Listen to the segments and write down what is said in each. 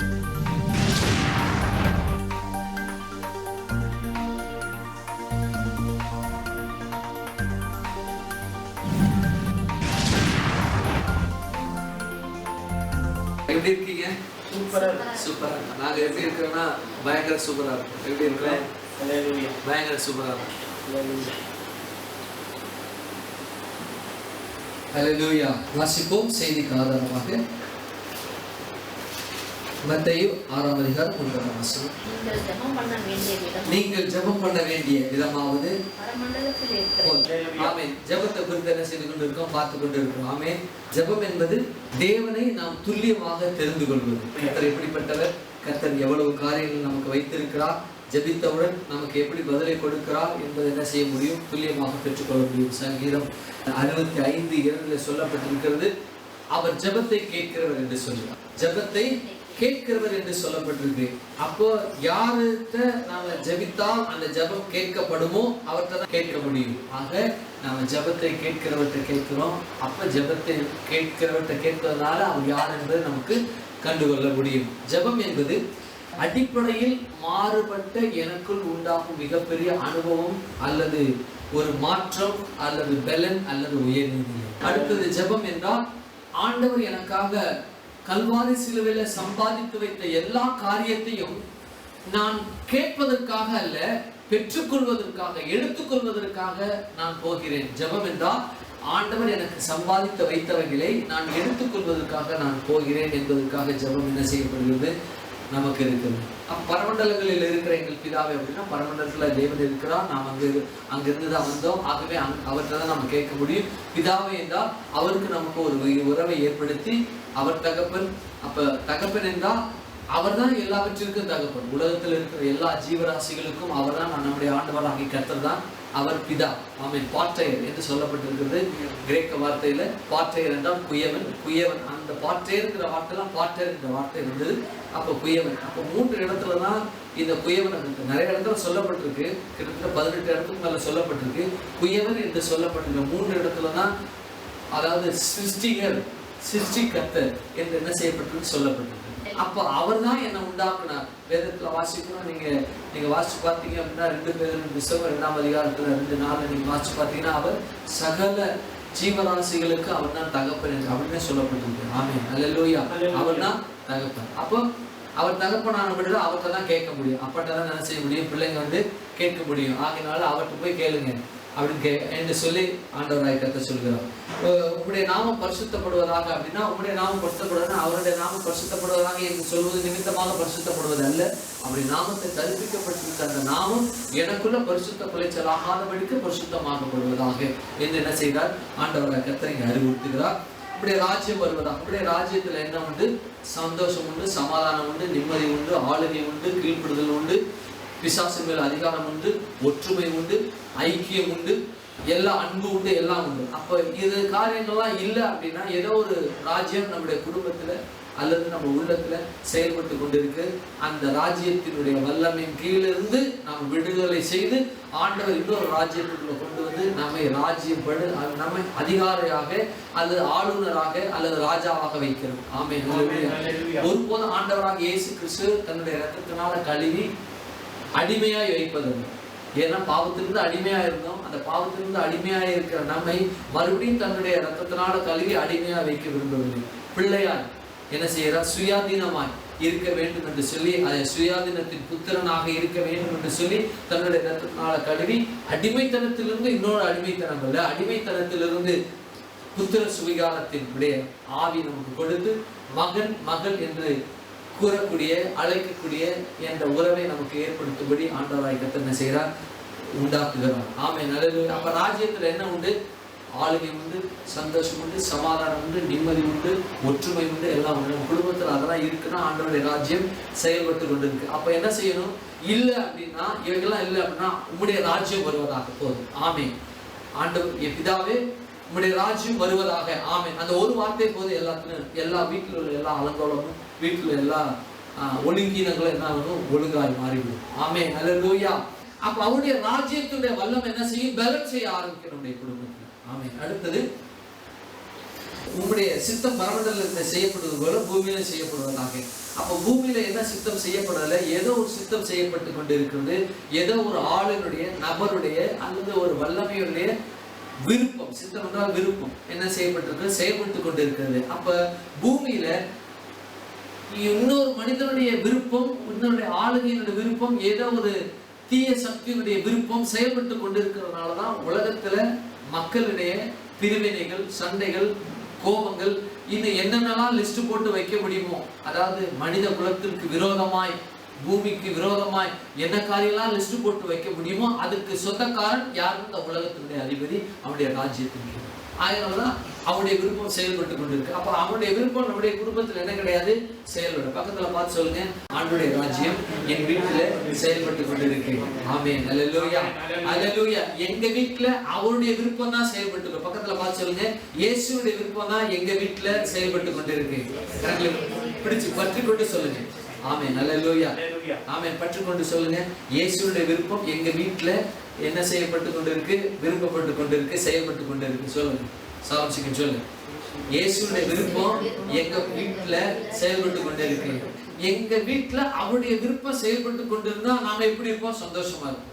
எப்படி இருக்கீங்க? சூப்பரா. நாங்க எப்படி இருக்கிறோம்னா பயங்கர சூப்பரா இருக்கும். எப்படி இருக்கிறோம்? பயங்கர சூப்பரா இருக்கும். ஹல்லேலூயா. வாசிப்போம் செய்திக்கு ஆதாரமாக மத்தேயு 6ஆம் அதிகாரம் 1ஆம் வசனம். நீங்கள் ஜெபம் பண்ண வேண்டிய விதமாவது பரமண்டலத்தில் இருக்கிற ஆமென். ஜெபத்தை குறித்து என்ன செய்து கொண்டிருக்கோம், பார்த்து கொண்டிருக்கிறோம். ஆமென். ஜெபம் என்பது தேவனை நாம் துல்லியமாக தெரிந்து கொள்வது. கர்த்தர் எப்படிப்பட்டவர், கர்த்தர் எவ்வளவு காரியங்கள் நமக்கு வைத்திருக்கிறார், ஜெபித்தவுடன் நமக்கு எப்படி பதிலை கொடுக்கிறார் என்பதை என்ன செய்ய முடியும், துல்லியமாக பெற்றுக்கொள்ள முடியும். சங்கீதம் 65:2 சொல்லப்பட்டிருக்கிறது, அவர் ஜெபத்தை கேட்கிறவர் என்று சொல்லுவார். ஜெபத்தை கேட்கிறவர் என்று சொல்லப்பட்டிருக்கு. அப்போ யார்கிட்ட நாம ஜெபித்தால் அந்த ஜெபம் கேட்கப்படுமோ அவர்கிட்ட தான் கேட்க முடியும். ஆக நாம ஜெபத்தை கேட்கிறவர்கிட்ட கேட்கிறோம். அப்ப ஜெபத்தை கேட்கிறவர்கிட்ட கேட்கிறதுனால அவர் யார் என்பதை நமக்கு கண்டுகொள்ள முடியும். ஜெபம் என்பது அடிப்படையில் மாறுபட்ட எனக்குள் உண்டாகும் மிகப்பெரிய அனுபவம் அல்லது ஒரு மாற்றம் அல்லது பலன் அல்லது உயர்நிலை. அடுத்தது ஜெபம் என்றால் ஆண்டவர் எனக்காக கல்வாரி சிலுவையில சம்பாதித்து வைத்த எல்லா காரியத்தையும் நான் கேட்பதற்காக அல்ல, பெற்றுக்கொள்வதற்காக, எடுத்துக்கொள்வதற்காக நான் போகிறேன். ஜெபம் என்றால் ஆண்டவர் எனக்கு சம்பாதித்து வைத்தவைகளை நான் எடுத்துக்கொள்வதற்காக நான் போகிறேன் என்பதற்காக ஜெபம் என்ன செய்யப்படுகிறது, நமக்கு இருக்குது. பரமண்டலங்களில் இருக்கிற எங்கள் பிதாவை அப்படின்னா பரமண்டலத்துல தேவன் இருக்கிறார், நாம் அங்கிருந்து தான் வந்தோம். ஆகவே அவர்கிட்ட தான் நம்ம கேட்க முடியும். பிதாவை என்றால் அவருக்கு நமக்கு ஒரு உறவை ஏற்படுத்தி அவர் தகப்பன். அப்ப தகப்பன் என்றால் அவர் தான் எல்லாவற்றிற்கும் தகப்பன். உலகத்தில் இருக்கிற எல்லா ஜீவராசிகளுக்கும் அவர் தான் நம்முடைய ஆண்டவராகி கர்த்தர் தான் அவர் பிதா. ஆமென். பாட்டையர் என்று சொல்லப்பட்டிருக்கிறது. கிரேக்க வார்த்தையில பாட்டையர் என்றால் குயவன். குயவன் அந்த பாட்டையர்ங்கிற வார்த்தைலாம் பாட்டையர் என்ற வார்த்தை இருந்தது. அப்போ குயவன். அப்போ 3 இடத்துல தான் இந்த குயவன் நிறைய இடத்துல சொல்லப்பட்டிருக்கு. கிட்டத்தட்ட 18 இடத்துக்கு மேல சொல்லப்பட்டிருக்கு. குயவன் என்று சொல்லப்பட்டிருக்க 3 இடத்துல தான், அதாவது சிருஷ்டிகர், சிருஷ்டிகர்த்தர் என்று என்ன செய்யப்பட்டிருக்கு சொல்லப்பட்டிருக்கு. அப்ப அவர் தான் என்னை உண்டாக்குனார். வேதத்துல வாசிக்கணும். நீங்க வாசிச்சு பார்த்தீங்க அப்படின்னா 2 பேரும் புத்தகம் 2ஆம் அதிகாரத்துல 2:4 நீங்க வாசிச்சு பார்த்தீங்கன்னா அவர் சகல ஜீவராசிகளுக்கு அவர் தான் தகப்பன் என்று அப்படின்னு சொல்லப்பட்டிருக்கு. ஆமென். அல்லேலூயா. அவர் தான் தகப்பன். அப்போ அவர் தகப்பனான பிறகு அவர்கிட்ட தான் கேட்க முடியும். அப்பட்ட தான் என்ன செய்ய முடியும், பிள்ளைங்க கேட்க முடியும். ஆகினால அவர்கிட்ட போய் கேளுங்க அப்படின்னு என்று சொல்லி ஆண்டவராய் கர்த்தர் சொல்கிறார். உங்களுடைய நாமம் பரிசுத்தப்படுவதாக அப்படின்னா, உங்களுடைய நாமம் பரிசுத்தப்படுவதுன்னா அவருடைய நாமம் பரிசுத்தப்படுவதாக என்று சொல்வது நிமித்தமாக பரிசுத்தப்படுவது அல்ல. அப்படி நாமத்தை தரிப்பிக்கப்பட்டிருக்க அந்த நாமம் எனக்குள்ள பரிசுத்த குலைச்சல் ஆகாதபடிக்கு பரிசுத்தமாகப்படுவதாக என்று என்ன செய்தார், ஆண்டவராய் கர்த்தர் இங்கே அறிவுறுத்துகிறார். இப்படி ராஜ்யம் வருவதா, அப்படியே ராஜ்யத்துல என்ன உண்டு, சந்தோஷம் உண்டு, சமாதானம் உண்டு, நிம்மதி உண்டு, ஆளுகை உண்டு, கீழ்ப்படுதல் உண்டு, பிசாசின் மேல் அதிகாரம் உண்டு, ஒற்றுமை உண்டு, ஐக்கியம் உண்டு, எல்லா அன்பு உண்டு, எல்லாம் உண்டு. அப்ப இது காரியங்கள்லாம் இல்லை அப்படின்னா ஏதோ ஒரு ராஜ்யம் நம்முடைய குடும்பத்துல அல்லது நம்ம உள்ளத்துல செயல்பட்டு கொண்டிருக்கு. அந்த ராஜ்யத்தினுடைய வல்லமையின் கீழிருந்து நாம் விடுதலை செய்து ஆண்டவர் இன்னொரு ராஜ்யத்துக்குள்ள கொண்டு வந்து நம்மை ராஜ்யம் நம்மை அதிகாரியாக அல்லது ஆளுநராக அல்லது ராஜாவாக வைக்கிறோம். ஆமென். ஒருபோதும் ஆண்டவராக இயேசு கிறிஸ்து தன்னுடைய இரத்தத்தினால கழுவி அடிமையாய் வைப்பதில்லை. ஏன்னா பாவத்திலிருந்து அடிமையா இருந்தோம். அந்த பாவத்திலிருந்து அடிமையா இருக்கிற நம்மை மறுபடியும் தன்னுடைய இரத்தத்தினால கழுவி அடிமையா வைக்க விரும்பவில்லை. பிள்ளையாய் என்ன செய்யறார், சுயாதீனமாய் இருக்க வேண்டும் என்று சொல்லி, சுயாதீனத்தின் புத்திரனாக இருக்க வேண்டும் என்று சொல்லி தன்னுடைய இரத்தத்தினால கழுவி அடிமைத்தனத்திலிருந்து இன்னொரு அடிமைத்தனம் அல்ல, அடிமைத்தனத்திலிருந்து புத்திர சுவிகாரத்தின் உடைய ஆவி நமக்கு கொடுத்து மகன் மகள் என்று கூறக்கூடிய அழைக்கக்கூடிய என்ற உறவை நமக்கு ஏற்படுத்தும்படி ஆண்டவராய் கர்த்தர் என்ன செய்கிறார், உண்டாக்குகிறார். ஆமென். அல்லேலூயா. அப்ப ராஜ்யத்துல என்ன உண்டு, ஆளுகை உண்டு, சந்தோஷம் உண்டு, சமாதானம் உண்டு, நிம்மதி உண்டு, ஒற்றுமை உண்டு, எல்லாம் உண்டு. நம்ம குடும்பத்துல அதெல்லாம் இருக்குன்னா ஆண்டவருடைய ராஜ்யம் செயல்பட்டு கொண்டு இருக்கு. அப்ப என்ன செய்யணும், இல்லை அப்படின்னா இவைகள்லாம் இல்லை அப்படின்னா உம்முடைய ராஜ்யம் வருவதாக போதும். ஆமென். ஆண்டவர் பிதாவே உம்முடைய ராஜ்யம் வருவதாக. ஆமென். அந்த ஒரு வார்த்தை போது எல்லாத்துக்கும், எல்லா வீட்டில் உள்ள எல்லா அலங்கோலமும், வீட்டில் எல்லா ஒழுங்கீனங்களும் என்ன ஆகணும், ஒழுங்காய் மாறிவிடும். ஆமென். அல்லேலூயா. அப்ப அவருடைய ராஜ்யத்துடைய வல்லம் என்ன செய்யும், பலன் செய்ய ஆரம்பிக்கும் நம்முடைய குடும்பத்தில். ஆமென். அடுத்தது உங்களுடைய சித்தம் பரமண்டலத்தில் செய்யப்படுவது போல பூமியில செய்யப்படுவதாக. அப்ப பூமியில என்ன சித்தம் செய்யப்படல, ஏதோ ஒரு சித்தம் செய்யப்பட்டு கொண்டு இருக்கிறது. ஏதோ ஒரு ஆளுடைய நபருடைய அல்லது ஒரு வல்லமையுடைய விருப்பம், சித்தம் என்றால் விருப்பம் என்ன செய்யப்பட்டிருக்கு, செயல்பட்டு கொண்டு இருக்கிறது. அப்ப பூமியில இன்னொரு மனிதனுடைய விருப்பம், இன்னொரு ஆளுகையினுடைய விருப்பம், ஏதோ ஒரு தீய சக்தியினுடைய விருப்பம் செயல்பட்டு கொண்டிருக்கிறதுனாலதான் உலகத்துல மக்களிடையே பிரிவினைகள், சண்டைகள், கோபங்கள், இன்னும் என்னென்னலாம் லிஸ்ட் போட்டு வைக்க முடியுமோ, அதாவது மனித குலத்திற்கு விரோதமாய், பூமிக்கு விரோதமாய் என்ன காரியெல்லாம் லிஸ்ட் போட்டு வைக்க முடியுமோ அதுக்கு சொந்தக்காரன் யாரும் இந்த உலகத்தினுடைய அதிபதி, அவனுடைய ராஜ்யத்தின். அதனாலதான் அவனுடைய விருப்பம் செயல்பட்டு கொண்டிருக்கு. அப்ப அவனுடைய விருப்பம் நம்முடைய குடும்பத்தில் என்ன கிடையாது, செயல்படும். பக்கத்துல பார்த்து சொல்லுங்க, ஆண்டவருடைய ராஜ்யம் என் வீட்டுல செயல்பட்டு கொண்டிருக்கு. ஆமென், அல்லேலூயா, அல்லேலூயா. எங்க வீட்டுல அவருடைய விருப்பம் தான் செயல்பட்டு. பக்கத்துல பார்த்து சொல்லுங்க, இயேசுடைய விருப்பம் தான் எங்க வீட்டுல செயல்பட்டு கொண்டிருக்கு. பிடிச்சு பற்றி கொண்டு சொல்லுங்க. ஆமென், அல்லேலூயா, ஆமென். பற்றி கொண்டு சொல்லுங்க, இயேசுடைய விருப்பம் எங்க வீட்டுல என்ன செய்யப்பட்டு கொண்டிருக்கு, விரும்பப்பட்டு கொண்டிருக்கு, செயல்பட்டு கொண்டிருக்கு. சொல்லுங்க, சாட்சிக்கு சொல்லுங்க. இயேசுடைய விருப்பம் எங்க வீட்டுல செயல்பட்டு கொண்டிருக்கு. எங்க வீட்டுல அவருடைய விருப்பம் செயல்பட்டு கொண்டிருந்தா நாம எப்படி இருப்போம், சந்தோஷமா இருப்போம்.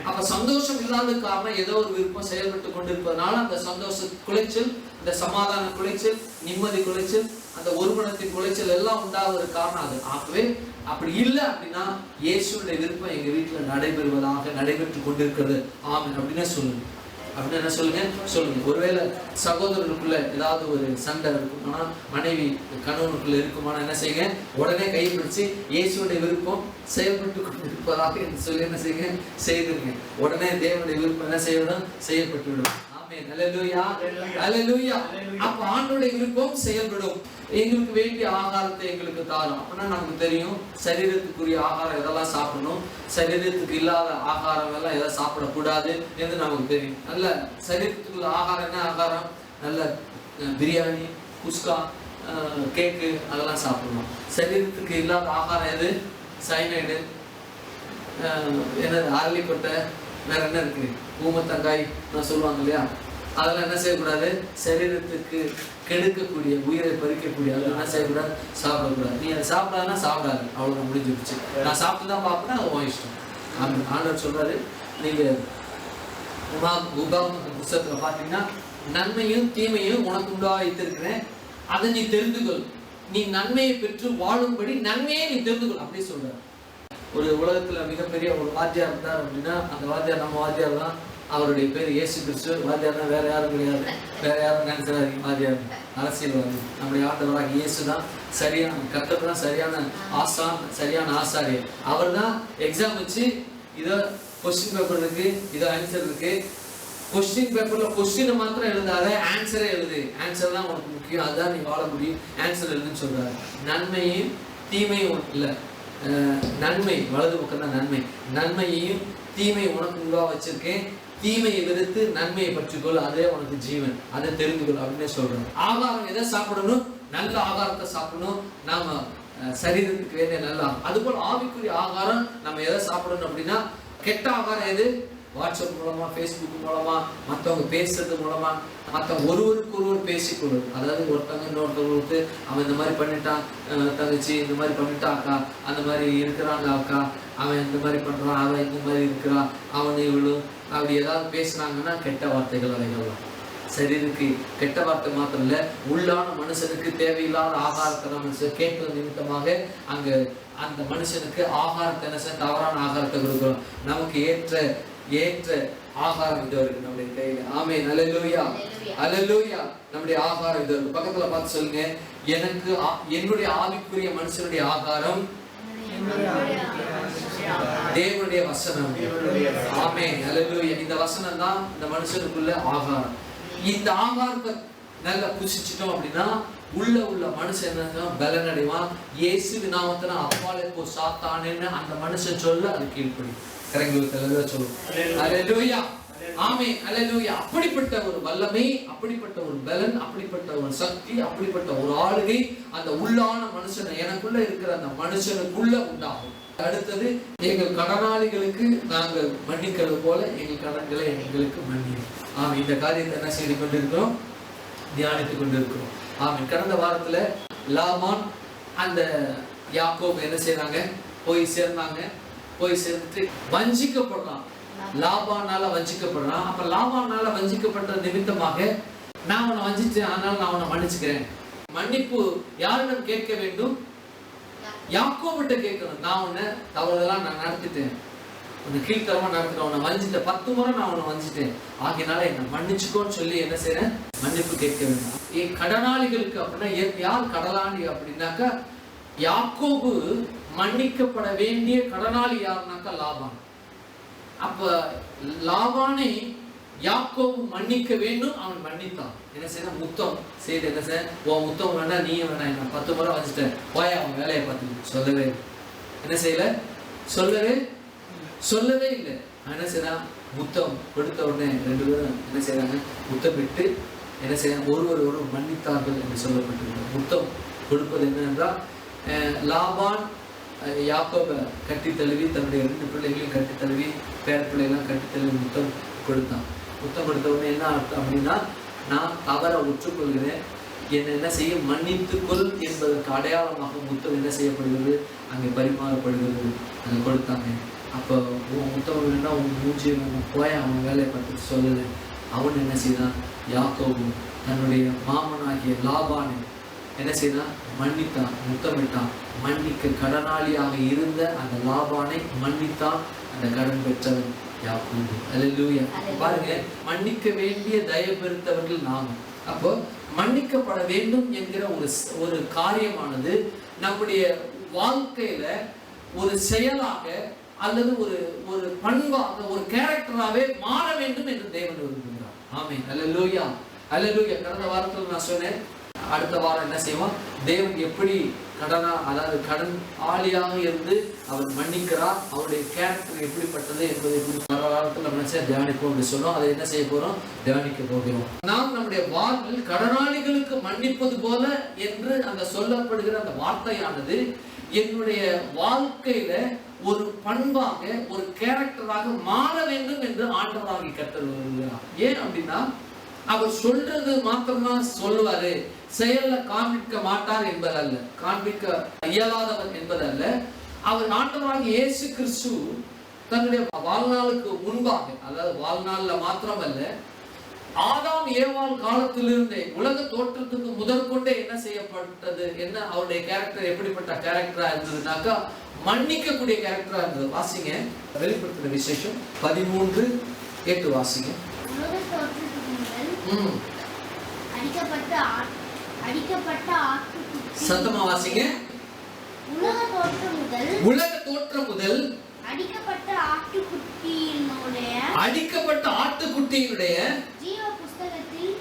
அப்ப சந்தோஷம் இல்லாத காரணம் ஏதோ ஒரு விருப்பம் செயல்பட்டு கொண்டிருப்பதனால அந்த சந்தோஷ குலைச்சல், இந்த சமாதான குலைச்சல், நிம்மதி குலைச்சல், அந்த ஒருமனத்தின் குலைச்சல் எல்லாம் உண்டாவதற்கு காரணம் அது. ஆகவே அப்படி இல்லை அப்படின்னா இயேசுடைய விருப்பம் எங்க வீட்டுல நடைபெறுவதாக, நடைபெற்று கொண்டிருக்கிறது. ஆமென் அப்படின்னு சொல்லுங்க. அப்படின்னு என்ன சொல்லுங்க, சொல்லுங்க. ஒருவேளை சகோதரருக்குள்ள ஏதாவது ஒரு சண்டை இருக்குமானா, மனைவி கணவனுக்குள்ள இருக்குமானா என்ன செய்யுங்க, உடனே கைப்பிடிச்சு இயேசுடைய விருப்பம் செயல்பட்டு கொண்டிருப்பதாக சொல்லி என்ன செய்யுங்க, செய்துருங்க. உடனே தேவனுடைய விருப்பம் என்ன செய்யணும், செய்யப்பட்டு விடும். அல்லேலூயா, அல்லேலூயா. அப்ப ஆண்டவருடைய விருப்பம் செயல்படும். எங்களுக்கு வேண்டிய ஆகாரத்தை எங்களுக்கு தாரும். அப்படின்னா நமக்கு தெரியும் சரீரத்துக்குரிய ஆகாரம் எதெல்லாம் சாப்பிடணும், சரீரத்துக்கு இல்லாத ஆகாரம் எல்லாம் எதை சாப்பிடக்கூடாது என்று நமக்கு தெரியும். நல்ல சரீரத்துக்குள்ள ஆகாரம் என்ன ஆகாரம், நல்ல பிரியாணி, குஸ்கா, கேக்கு அதெல்லாம் சாப்பிடணும். சரீரத்துக்கு இல்லாத ஆகாரம் எது, சைனைடு, என்னது அரளிக்கொட்டை, வேற என்ன இருக்கு, ஊமத்தங்காய் சொல்லுவாங்க இல்லையா, அதெல்லாம் என்ன செய்யக்கூடாது, சரீரத்துக்கு கெடுக்கக்கூடிய, உயிரை பறிக்கக்கூடிய, அதெல்லாம் என்ன செய்யக்கூடாது, சாப்பிடக்கூடாது. நீ அதை சாப்பிடாதுன்னா சாப்பிடாது, அவ்வளோ முடிஞ்சிருச்சு. நான் சாப்பிட்டு தான் பார்ப்பேன், அது உன் இஷ்டம். ஆண்டவர் சொல்றாரு, நீங்க உபாகம புத்தகத்துல பார்த்தீங்கன்னா, நன்மையும் தீமையும் உனக்கு உண்டாக வைத்திருக்கிறேன், அதை நீ தெரிந்து கொள். நீ நன்மையை பெற்று வாழும்படி நன்மையை நீ தெரிந்து கொள், அப்படி சொல்றாரு. ஒரு உலகத்துல மிகப்பெரிய ஒரு வாத்தியார் இருந்தார் அப்படின்னா அந்த வாத்தியார் நம்ம வாத்தியார் தான். அவருடைய பேர் இயேசு கிறிஸ்து. வாத்தியார்னா வேற யாரும் கிடையாது, வேற யாரும் நினைச்சாரு வாத்தியார், அரசியல்வாதி. நம்முடைய ஆண்டவராக இயேசு தான் சரியான கர்த்தர் தான், சரியான ஆசான், சரியான ஆசாரியர். அவர் தான் எக்ஸாம் வச்சு இதை கொஸ்டின் பேப்பர் இருக்கு, இதை ஆன்சர் இருக்கு. கொஸ்டின் பேப்பர்ல கொஸ்டினை மாத்திரம் எழுதாத, ஆன்சரே எழுது. ஆன்சர் தான் உனக்கு முக்கியம், அதுதான் நீ வாழ முடியும், ஆன்சர் எழுதுன்னு சொல்றாரு. நன்மையும் தீமையும் இல்லை, நன்மை வலது பக்கம் தான் நன்மை. நன்மையையும் தீமை உனக்கு உருவா வச்சிருக்கேன், தீமையை வெறுத்து நன்மையை பற்றிக்கொள், அதே உனக்கு ஜீவன், அதை தெரிந்துகொள் அப்படின்னு சொல்றோம். ஆகாரம் எதை சாப்பிடணும், நல்ல ஆகாரத்தை சாப்பிடணும். நாம சரீரத்துக்கு வேண்டிய நல்ல அதுபோல் ஆவிக்குரிய ஆகாரம் நம்ம எதை சாப்பிடணும் அப்படின்னா, கெட்ட ஆகாரம் எது, வாட்ஸ்அப் மூலமா, ஃபேஸ்புக் மூலமா, மற்றவங்க பேசுறது மூலமா, மற்றவங்க ஒருவருக்கு ஒருவர் பேசிக்கொள்வது. அதாவது ஒருத்தவங்க இன்னொருத்தவங்களுக்கு அவன் இந்த மாதிரி பண்ணிட்டான் தங்கச்சி, இந்த மாதிரி பண்ணிட்டான் அக்கா, அந்த மாதிரி இருக்கிறாங்க அக்கா, அவன் இந்த மாதிரி பண்றான், அவன் இந்த மாதிரி இருக்கிறான், அவன் இவளும் அப்படி ஏதாவது பேசுனாங்கன்னா கெட்ட வார்த்தைகள் அவைகள்லாம். சரீருக்கு கெட்ட வார்த்தை மாத்திரம் இல்லை, உள்ளான மனுஷனுக்கு தேவையில்லாத ஆகாரத்தை நம்ம கேட்பது நிமித்தமாக அங்க அந்த மனுஷனுக்கு ஆகாரத்தை என்ன, தவறான ஆகாரத்தை கொடுக்கிறோம். நமக்கு ஏற்ற ஆகாரம் இதோ இருக்கு நம்முடைய கையில. ஆமென், அல்லேலூயா, அல்லேலூயா. நம்முடைய ஆகாரம் இதோ இருக்கு. பக்கத்துல பார்த்து சொல்லுங்க, எனக்கு என்னுடைய ஆவிக்குரிய மனுஷனுடைய ஆகாரம் தேவனுடைய வசனம். ஆமென், அல்லேலூயா. இந்த வசனம் தான் இந்த மனுஷனுக்குள்ள ஆகாரம். இந்த ஆகாரத்தை நல்லா புசிச்சிட்டோம் அப்படின்னா உள்ள மனுஷன் என்ன பலன் அடைவான். இயேசு நாமத்துல அப்பாலே போ சாத்தானேன்னு அந்த மனுஷன் சொல்ல அது கீழ்ப்படி சொல்லுவோம். அல்லேலூயா, ஆமென், அல்லேலூயா. அப்படிப்பட்ட ஒரு வல்லமை, அப்படிப்பட்ட ஒரு பலன், அப்படிப்பட்ட ஒரு சக்தி, அப்படிப்பட்ட ஒரு ஆளுகை அந்த உள்ளான மனுஷனை, எனக்குள்ள இருக்கிற அந்த மனுஷனுக்குள்ள உண்டாகும். அடுத்தது, எங்கள் கடனாளிகளுக்கு நாங்கள் மன்னிக்கிறது போல எங்கள் கடன்களை எங்களுக்கு மன்னியும். இந்த காரியத்தை என்ன செய்து கொண்டிருக்கிறோம், தியானித்துக் கொண்டிருக்கிறோம். ஆமென். கடந்த வாரத்துல லாபான் அந்த யாக்கோபு என்ன செய்றாங்க, போய் சேர்ந்தாங்க. போய் சேர்ந்துட்டு வஞ்சிக்கப்படுறான். லாபானால வஞ்சிக்கப்படுறான். அப்ப லாபானால வஞ்சிக்கப்பட்ட நிமித்தமாக நான் உன்னை வஞ்சிச்சேன், அதனால நான் உன்னை மன்னிச்சுக்கிறேன். மன்னிப்பு யாரிடம் கேட்க வேண்டும்? யாக்கோபிட்ட கேட்கணும். நான் உன்னை தவறுதெல்லாம் நான் நடத்திட்டேன், உன்னை கீழ்த்தரமா நடத்திட்டேன், உன்னை வஞ்சிட்டேன், 10 முறை நான் உன்னை வஞ்சிட்டேன், ஆகினால என்ன மன்னிச்சுக்கோன்னு சொல்லி என்ன செய்யறேன், மன்னிப்பு கேட்க வேண்டும். கடனாளிகளுக்கு அப்படின்னா யார் கடனாளி அப்படின்னாக்கா, யாக்கோபு மன்னிக்கப்பட வேண்டிய கடனாளி யாருனாக்கா லாபான். அப்ப லாபானை யாக்கோபு மன்னிக்க வேண்டும், அவன் மன்னித்தான். என்ன செய்ய, முத்தம் செய்து என்ன செய்ய, உன் முத்தம் வேணா நீயும் வேணா, நான் 10 முறை வச்சுட்டேன், போய் அவன் வேலையை பார்த்து சொல்லவே என்ன செய்யல, சொல்லவே இல்லை. என்ன செய்யறான், முத்தம் கொடுத்த உடனே 2 பேரும் என்ன செய்யறாங்க, முத்தமிட்டு என்ன செய்யறாங்க, ஒருவர் மன்னித்தார்கள் என்று சொல்லப்பட்டிருக்கிறது. முத்தம் கொடுப்பது என்னென்றால், லாபான் யாக்கோபை கட்டி தழுவி, தன்னுடைய 2 பிள்ளைகளையும் கட்டி தழுவி, பேர பிள்ளைகளாம் கட்டி தழுவி முத்தம் கொடுத்தான். முத்தம் கொடுத்த உடனே என்ன அர்த்தம் அப்படின்னா, நான் தவற ஒற்றுக்கொள்கிறேன், என்ன செய்ய மன்னித்துக்கொள் என்பதற்கு அடையாளமாக முத்தம் என்ன செய்யப்படுகிறது, அங்கே பரிமாறப்படுகிறது. அங்கே கொடுத்தாங்க. அப்போ உன் முத்தம் வேணா உன் மூஞ்சி போய் அவன் வேலையை பார்த்துட்டு சொல்லலை. அவன் என்ன செய்தான், யாக்கோபு தன்னுடைய மாமனாகிய லாபானை என்ன செய்தான், மன்னித்தான், முத்தமிட்டான். மன்னிக்க கடனாளியாக இருந்த அந்த லாபானை மன்னித்தான். அந்த கடன் பெற்றவன் யாக்கோபு. அல்லேலூயா. பாருங்க, மன்னிக்க வேண்டிய தயவு பெறுத்தவர்கள் நாம். அப்போ மன்னிக்கப்பட வேண்டும் என்கிற ஒரு காரியமானது நம்முடைய வாழ்க்கையில ஒரு செயலாக அல்லது ஒரு பண்பாக, ஒரு கேரக்டராகவே மாற வேண்டும் என்று தேவன் விரும்புகிறார். ஆமென். அல்லேலூயா, அல்லேலூயா. கடந்த வாரத்தில் நான் சொன்னேன், அடுத்த வாரம் என்ன செய்வோம், தேவன் எப்படி அதாவது கடன் ஆளியாக இருந்து அவர் மன்னிக்கிறார், அவருடைய கேரக்டர் எப்படிப்பட்டது என்பதை வாரத்தில் நம்ம தியானிப்போம் என்று சொன்னோம். அதை என்ன செய்ய போறோம், தியானிக்க போகிறோம். நாம் நம்முடைய வாழ்வில் கடனாளிகளுக்கு மன்னிப்பது போல என்று அந்த சொல்லப்படுகிற அந்த வார்த்தையானது என்னுடைய வாழ்க்கையில ஒரு பண்பாக, ஒரு கேரக்டராக மாற வேண்டும் என்று ஆண்டவராகிய கர்த்தர் விரும்புகிறார். ஏன் அப்படின்னா, அவர் சொல்றது மாத்திரம்தான் சொல்லுவாரு, செயல்ல காண்பிக்க மாட்டார் என்பதல்ல, காண்பிக்க இயலாதவர் என்பதல்ல. அவர் ஆண்டவராகிய இயேசு கிறிஸ்து தன்னுடைய வாழ்நாளுக்கு முன்பாக, அதாவது வாழ்நாள்ல மாத்திரமல்ல, ஆதாம் ஏவாள் காலத்திலிருந்தே உலக தோற்றத்துக்கு முதற்கொண்டே என்ன செய்யப்பட்டது, என்ன அவருடைய கேரக்டர் எப்படிப்பட்ட கேரக்டரா இருந்ததுனாக்கா, மன்னிக்கக்கூடிய கேரக்டரா இருந்தது. வாசிங்க, வெளிப்படுத்தின விசேஷம் 13:8 வாசிங்க. சத்தமா வாசிங்க. உலக தோற்றம் முதல் அடிக்கப்பட்ட ஆட்டுக்குட்டியினுடைய ஜீவ புஸ்தகத்தில்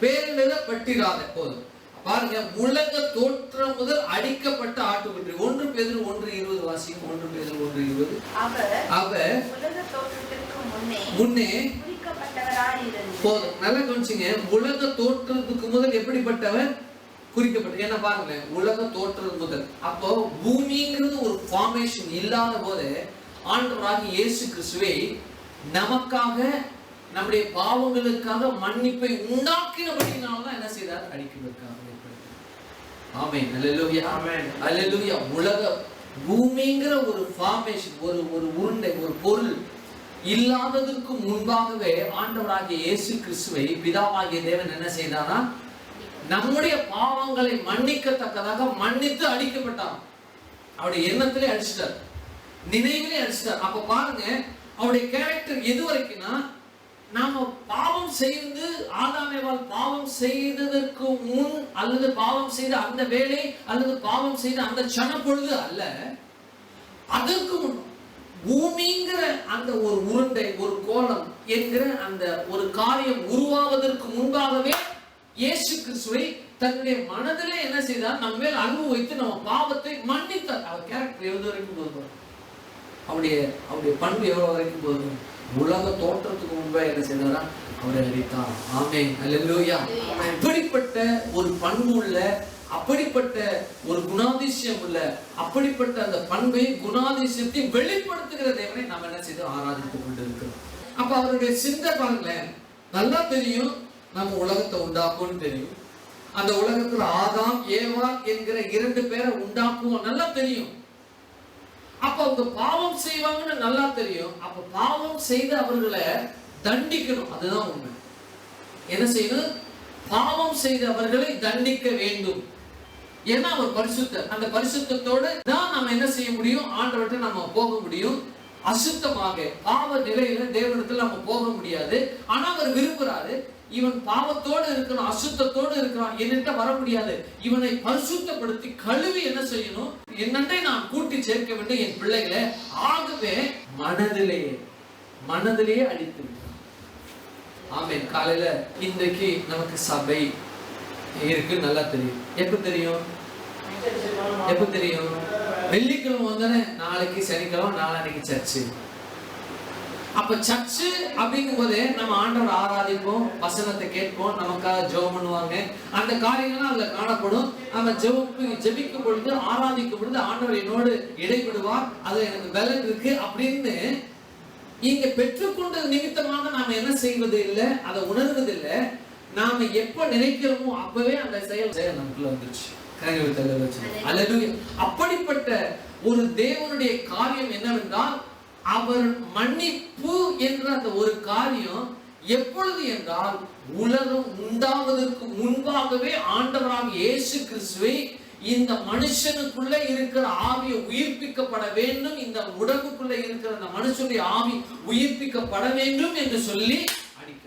பேரெழுதப்பட்டிராத போதும். பாருங்க, உலக தோற்றம் முதல் அடிக்கப்பட்ட ஆட்டுக்குட்டி. 1 பேதுரு 1:20 வாசிங்க. 1 பேதுரு 1:20. அவர் உலக தோற்றத்திற்கு முன்னே போதும். நல்லா கவனிச்சுங்க, உலக தோற்றத்துக்கு முதல் எப்படிப்பட்டவர் குறிக்கப்பட்ட. ஏன்னா பாருங்க, உலக தோற்றம் முதல், அப்போ பூமிங்கிறது ஒரு ஃபார்மேஷன் இல்லாத போது ஆண்டவராகிய இயேசு கிறிஸ்துவை நமக்காக, நம்முடைய பாவங்களுக்காக மன்னிப்பை உண்டாக்கினபடினால்தான் என்ன செய்தார், அடிக்கிறதுக்காக. ஆமென். அல்லேலூயா, ஆமென். அல்லேலூயா. உலக பூமிங்கிற ஒரு ஃபார்மேஷன், ஒரு உருண்டை, ஒரு பொருள் இல்லாததற்கு முன்பாகவே ஆண்டவராகிய இயேசு கிறிஸ்துவை பிதாவாகிய தேவன் என்ன செய்தாரா, நம்முடைய பாவங்களை மன்னிக்கத்தக்கதாக மன்னித்து அடிக்கப்பட்டார். அவருடைய எண்ணத்திலே அடிச்சிட்டார், நினைவிலே அடிச்சிட்டார். அப்ப பாருங்க, அவருடைய கேரக்டர் எது வரைக்கும்னா, நாம பாவம் செய்து ஆதாமேவால் பாவம் செய்ததற்கு முன், அல்லது பாவம் செய்த அந்த வேளை, அல்லது பாவம் செய்த அந்த சன பொழுது அல்ல, அதற்கு முன் பூமிங்கிற அந்த ஒரு உருண்டை, ஒரு கோலம் என்கிற அந்த ஒரு காரியம் உருவாவதற்கு முன்பாகவே இயேசு கிறிஸ்துவை தன்னுடைய மனதிலே என்ன செய்தார், நம்ம மேல் அன்பு வைத்து நம்ம பாவத்தை மன்னித்தார். அவர் கேரக்டர் எவ்வளவு வரைக்கும் போதும், அவருடைய பண்பு எவ்வளவு வரைக்கும் போதும், உலக தோற்றத்துக்கு முன்பே என்ன செய்தாரா, அவரை அடித்தார். ஆமென். அல்லேலூயா. அப்படிப்பட்ட ஒரு பண்பு உள்ள, அப்படிப்பட்ட ஒரு குணாதிசயம் உள்ள, அப்படிப்பட்ட அந்த பண்பை, குணாதிசயத்தை வெளிப்படுத்துகிற தேவனை நாம் என்ன செய்து ஆராதித்துக் கொண்டிருக்கிறோம். அப்ப அவருடைய சிந்தை பாருங்களேன், நல்லா தெரியும். நம்ம உலகத்தை உண்டாக்கும்னு தெரியும். அந்த உலகத்துல ஆதாம் ஏவாள் என்கிற 2 பேரை உண்டாக்குவோம் நல்லா தெரியும். அப்ப அவங்க பாவம் செய்வாங்கன்னு நல்லா தெரியும். அப்ப பாவம் செய்து அவர்களை தண்டிக்கணும், அதுதான் உண்மை. என்ன செய்யணும்? பாவம் செய்து அவர்களை தண்டிக்க வேண்டும். ஏன்னா அவர் பரிசுத்தர். அந்த பரிசுத்தத்தோடு தான் நம்ம என்ன செய்ய முடியும்? ஆண்டவர்கிட்ட நம்ம போக முடியும். அசுத்தமாக பாவ நிலையில தேவனிடத்தில் நம்ம போக முடியாது. ஆனா அவர் விரும்புறாரு, இவன் பாவத்தோடு இருக்கிறான், அசுத்தத்தோடு இருக்கிறான், என்னிட்ட வர முடியாது, இவனை பரிசுத்தப்படுத்தி கழுவி என்ன செய்யணும்? என்னண்டை நான் கூட்டி சேர்க்க வேண்டும் என் பிள்ளைகளை. ஆகவே மனதிலேயே அடித்து விட்டான். ஆமென். காலையில இன்றைக்கு நமக்கு சபை இருக்கு நல்லா தெரியும். எப்ப தெரியும்? வெள்ளிக்கிழமை வந்தானே நாளைக்கு சனிக்கிழமை, நாளைக்கு சர்ச்சு. அப்ப சர்ச்சு அப்படிங்கும் போதே நம்ம ஆண்டவர் ஆராதிப்போம், வசனத்தை கேட்போம், நமக்காக ஜெபம் பண்ணுவாங்க. அந்த காரியங்கள்லாம் அதுல காணப்படும். நம்ம ஜெபிக்கும் பொழுது, ஆராதிக்கும் பொழுது ஆண்டவர் என்னோடு இடைபடுவார், அது எனக்கு பலன் இருக்கு அப்படின்னு இங்க பெற்றுக்கொண்ட நிமித்தமாக நாம என்ன செய்வது இல்லை, அதை உணர்வது இல்லை. நாம எப்ப நினைக்கிறோமோ அப்பவே அந்த செயல் நமக்குள்ள வந்துருச்சு. அப்படிப்பட்ட ஒரு தேவனுடைய காரியம் என்னவென்றால், அவர் மன்னிப்பு என்ற அந்த ஒரு காரியம் எப்பொழுது என்றால், உலகம் உண்டாவதற்கு முன்பாகவே ஆண்டவராக இயேசு கிறிஸ்துவை இந்த மனுஷனுக்குள்ள இருக்கிற ஆவி உயிர்ப்பிக்கப்பட வேண்டும், இந்த உடம்புக்குள்ள இருக்கிற அந்த மனுஷனுடைய ஆவி உயிர்ப்பிக்கப்பட வேண்டும் என்று சொல்லி அடிக்க.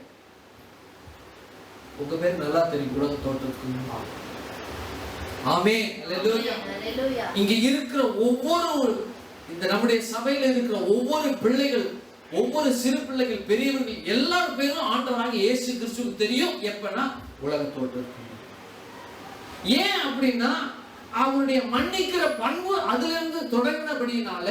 உங்க பேர் நல்லா தெரியும், உலக தோற்றத்துக்கு முன்பாக. ஆமென். அல்லேலூயா. இங்க இருக்கிற ஒவ்வொரு இந்த நம்முடைய சபையில இருக்கிற ஒவ்வொரு பிள்ளைகள், ஒவ்வொரு சிறு பிள்ளைகள், பெரியவர்கள் எல்லாரும் பேரும் ஆண்டவராக இயேசு கிறிஸ்துவுக்கு தெரியும். எப்பனா உலக தோற்றத்துக்கு. ஏன் அப்படின்னா அவருடைய மன்னிக்கிற பண்பு அதுல இருந்து தொடங்கினபடினால,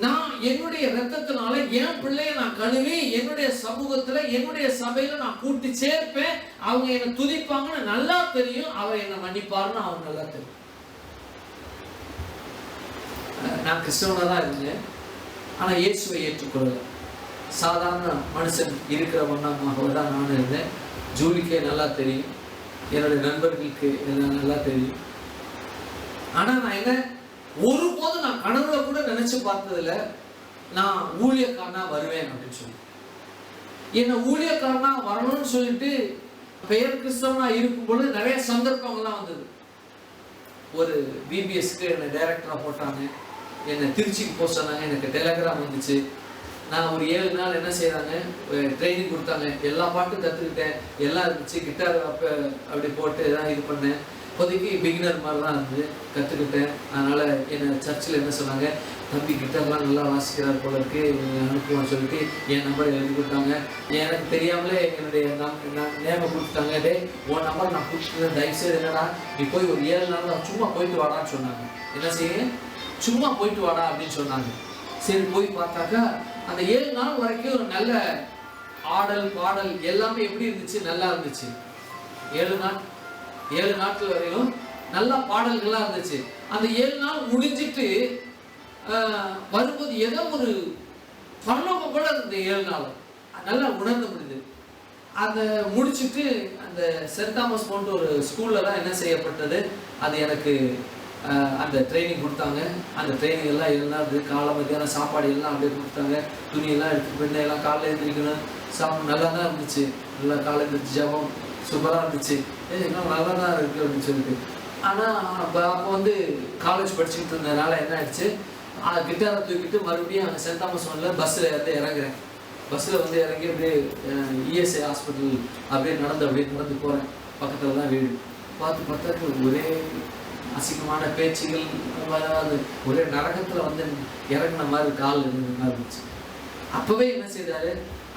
நான் என்னுடைய ரத்தத்தினால என் பிள்ளைய நான் கழுவி என்னுடைய சமூகத்துல என்னுடைய சபையில நான் கூட்டி சேர்ப்பேன். அவங்க என்ன துதிப்பாங்கன்னு நல்லா தெரியும். அவர் என்ன மன்னிப்பாருன்னு அவங்க நல்லா தெரியும். நான் கிறிஸ்தவனா தான் இருந்தேன், ஆனா இயேசுவை ஏற்றுக்கொள்ளல. சாதாரண மனுஷன் இருக்கிறவனாக தான் நான் இருந்தேன். ஜூலிக்கே நல்லா தெரியும், என்னுடைய நண்பர்களுக்கு எல்லாம் நல்லா தெரியும். ஆனா நான் என்ன ஒருபோதும் நான் கனவுல கூட நினைச்சு பார்த்ததில்ல நான் ஊழியக்காரனா வருவேன் அப்படின்னு சொல்லி. என்ன ஊழியக்காரனா வரணும்னு சொல்லிட்டு பெயர் கிறிஸ்தவனா இருக்கும் பொழுது நிறைய சந்தர்ப்பங்கள்லாம் வந்தது. ஒரு பிபிஎஸ்க்கு என்னை டைரக்டரா போட்டாங்க, என்னை திருச்சிக்கு போக சொன்னாங்க. எனக்கு டெலிகிராம் வந்துச்சு. நான் ஒரு 7 நாள் என்ன செய்யறாங்க, ட்ரைனிங் கொடுத்தாங்க. எல்லா பாட்டும் கற்றுக்கிட்டேன், எல்லாம் இருந்துச்சு. கிட்டார் அப்படி போட்டு எல்லாம் இது பண்ணேன். இப்போதைக்கு பிகினர் மாதிரி தான் இருந்தது, கற்றுக்கிட்டேன். அதனால் என்னை சர்ச்சில் என்ன சொன்னாங்க, தம்பி கிட்டார்லாம் நல்லா வாசிக்கிறார் போல இருக்கு, அனுப்புவான்னு சொல்லிட்டு என் நம்பரை எழுதி கொடுத்தாங்க. எனக்கு தெரியாமலே என்னுடைய நேமை கொடுத்துட்டாங்க. டே உன் நம்பர் நான் கொடுத்துட்டேன், தயவுசெய்து என்னடா நீ போய் ஒரு 7 நாள் தான் சும்மா போயிட்டு வாடான்னு சொன்னாங்க. என்ன செய்ய, சும்மா போயிட்டு வாடா அப்படின்னு சொன்னாங்க. சரி போய் பார்த்தாக்கா அந்த 7 நாள் வரைக்கும் ஒரு நல்ல ஆடல் பாடல் எல்லாமே எப்படி இருந்துச்சு, நல்லா இருந்துச்சு. 7 நாட்கள் வரையிலும் நல்லா பாடல்கள்லாம் இருந்துச்சு. அந்த 7 நாள் முடிஞ்சிட்டு வரும்போது ஏதோ ஒரு பரலோகம் போல இருந்தது. 7 நாள் நல்லா உணர்ந்து முடியுது. அதை முடிச்சுட்டு அந்த சென்ட் தாமஸ் போன்ற ஒரு ஸ்கூல்ல தான் என்ன செய்யப்பட்டது, அது எனக்கு அந்த ட்ரைனிங் கொடுத்தாங்க. அந்த ட்ரைனிங் எல்லாம் இருந்தது. காலை மத்தியானம் சாப்பாடு எல்லாம் அப்படியே கொடுத்தாங்க. துணியெல்லாம் எடுத்து பெண்ணை எல்லாம் காலையில் எழுந்திரிக்கணும், சாப்பிட நல்லா தான் இருந்துச்சு. நல்லா காலை எழுந்திரிச்சு ஜபம் சூப்பராக இருந்துச்சு. இன்னும் நல்லா தான் இருக்குது அப்படின்னு சொல்லிட்டு. ஆனால் அப்போ வந்து காலேஜ் படிச்சுக்கிட்டு இருந்ததுனால என்ன ஆயிடுச்சு, கிட்டாரை தூக்கிட்டு மறுபடியும் அங்கே சென்ட் தாமஸ் ஒன்ல பஸ்ஸில் வந்து இறங்குறேன். பஸ்ஸில் வந்து இறங்கி அப்படியே இஎஸ்ஐ ஹாஸ்பிட்டல் அப்படியே நடந்து போகிறேன். பக்கத்தில் தான் வீடு. பார்த்தா ஒரே அசிங்கமான பேச்சுகள், ஒரே நரகத்தில் வந்து இறங்கின மாதிரி கால் இருந்த மாதிரி இருந்துச்சு. அப்போவே என்ன செய்தாரு,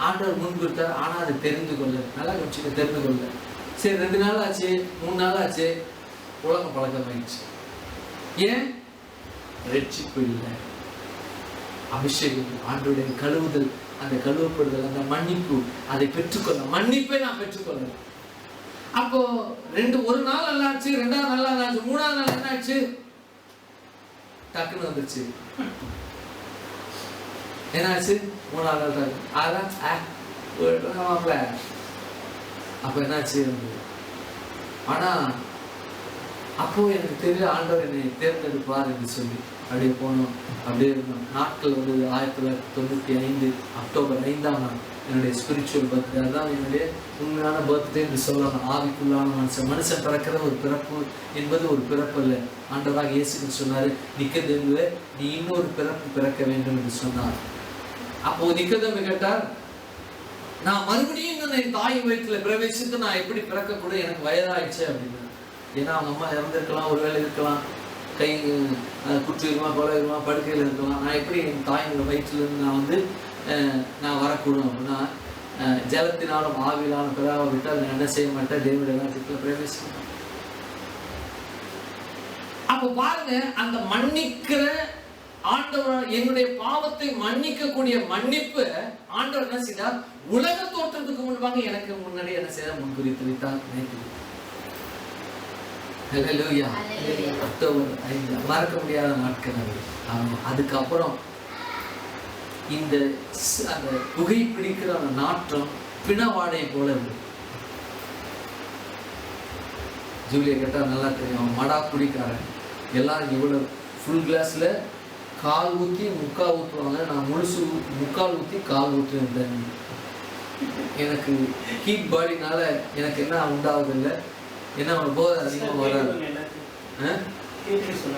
ஆண்டவர் முன்குறித்தார். ஆனால் அதை தெரிந்து கொள்ள நல்லா வச்சுக்க, தெரிந்து கொள்ள. சரி 2 நாள் ஆச்சு, 3 நாள் ஆச்சு, உலகம் பழக்கமாயிடுச்சு. ஏன்? ரட்சிப்பு இல்லை, அபிஷேகம், ஆண்டவருடைய கழுவுதல், அந்த கழுவப்படுதல், அந்த மன்னிப்பு, அதை பெற்றுக்கொள்ள, மன்னிப்பை நான் பெற்றுக்கொள்ள. அப்போ ஒரு நாள் நல்லா ஆச்சு, 2ஆவது நாள் நல்லா ஆச்சு, 3ஆவது நாள் என்ன ஆச்சு, டக்குன்னு வந்துருச்சு. என்ன ஆச்சு? 3ஆவது நாள் டக்கு. அதான் அப்போ என்னாச்சு? ஆனா அப்போ எனக்கு தெரியல ஆண்டவர் என்னை தேர்ந்தெடுப்பார் என்று சொல்லி அப்படியே போனோம். அப்படியே இருந்தோம். நாட்கள் வந்து 1995 அக்டோபர் 5ஆம் நாள் என்னுடைய ஸ்பிரிச்சுவல் பர்த்டே. அதுதான் என்னுடைய உண்மையான பர்த்டே என்று சொல்லலாம். ஆவிக்குள்ளான மனுஷன் பிறக்கிற ஒரு பிறப்பு என்பது ஒரு பிறப்பு இல்லை. ஆண்டவராக இயேசு சொன்னாரு, நிக்கதேமுவே நீ இன்னொரு பிறப்பு பிறக்க வேண்டும் என்று சொன்னார். அப்போ நிக்கதேமு கேட்டார், நான் மறுபடியும் என் தாய் வயிற்றுல பிரவேசித்து நான் எப்படி பிறக்கக்கூட எனக்கு வயதாயிடுச்சு அப்படின்னு. ஏன்னா அவங்க அம்மா இறந்துருக்கலாம், ஒரு வேலை இருக்கலாம், கை குற்றிருமா கொலையுமா படுக்கையில் இருக்கலாம். நான் எப்படி என் தாய் வயிற்றுலேருந்து நான் வந்து நான் வரக்கூடும் அப்படின்னா, ஜலத்தினாலும் ஆவியினாலும் பிறவை விட்டால் நான் என்ன செய்ய மாட்டேன், தேவனுடைய ராஜ்யத்தில் பிரவேசிக்க. அப்போ பாருங்க, அந்த மன்னிக்கிற ஆண்டவர், என்னுடைய பாவத்தை மன்னிக்கக்கூடிய மன்னிப்பு ஆண்டவர் என்ன செய்தார்? உலக தோற்றத்துக்கு முன்பாக எனக்கு முன்னாடி என்ன செய்ய முன்குறித்து வைத்தார். ஹல்லேலூயா. அக்டோபர் 5 மறக்க முடியாத நாட்கள் அது. ஆமா, அதுக்கப்புறம் இந்த அந்த புகைப்பிடிக்கிற அந்த நாற்றம் பிணவாடை போல இருக்கு. ஜூலியை கேட்டா நல்லா தெரியும், அவன் மடா குடிக்காரன். எல்லாரும் இவ்வளவு ஃபுல் கிளாஸ்ல கால் ஊற்றி முக்கால் ஊற்றுவாங்க, நான் முழுசு முக்கால் ஊற்றி கால் ஊற்றுவேன். எனக்கு ஹீட் பாடினால எனக்கு என்ன உண்டாவதில்லை, என்ன போதை அதிகமாக வராது.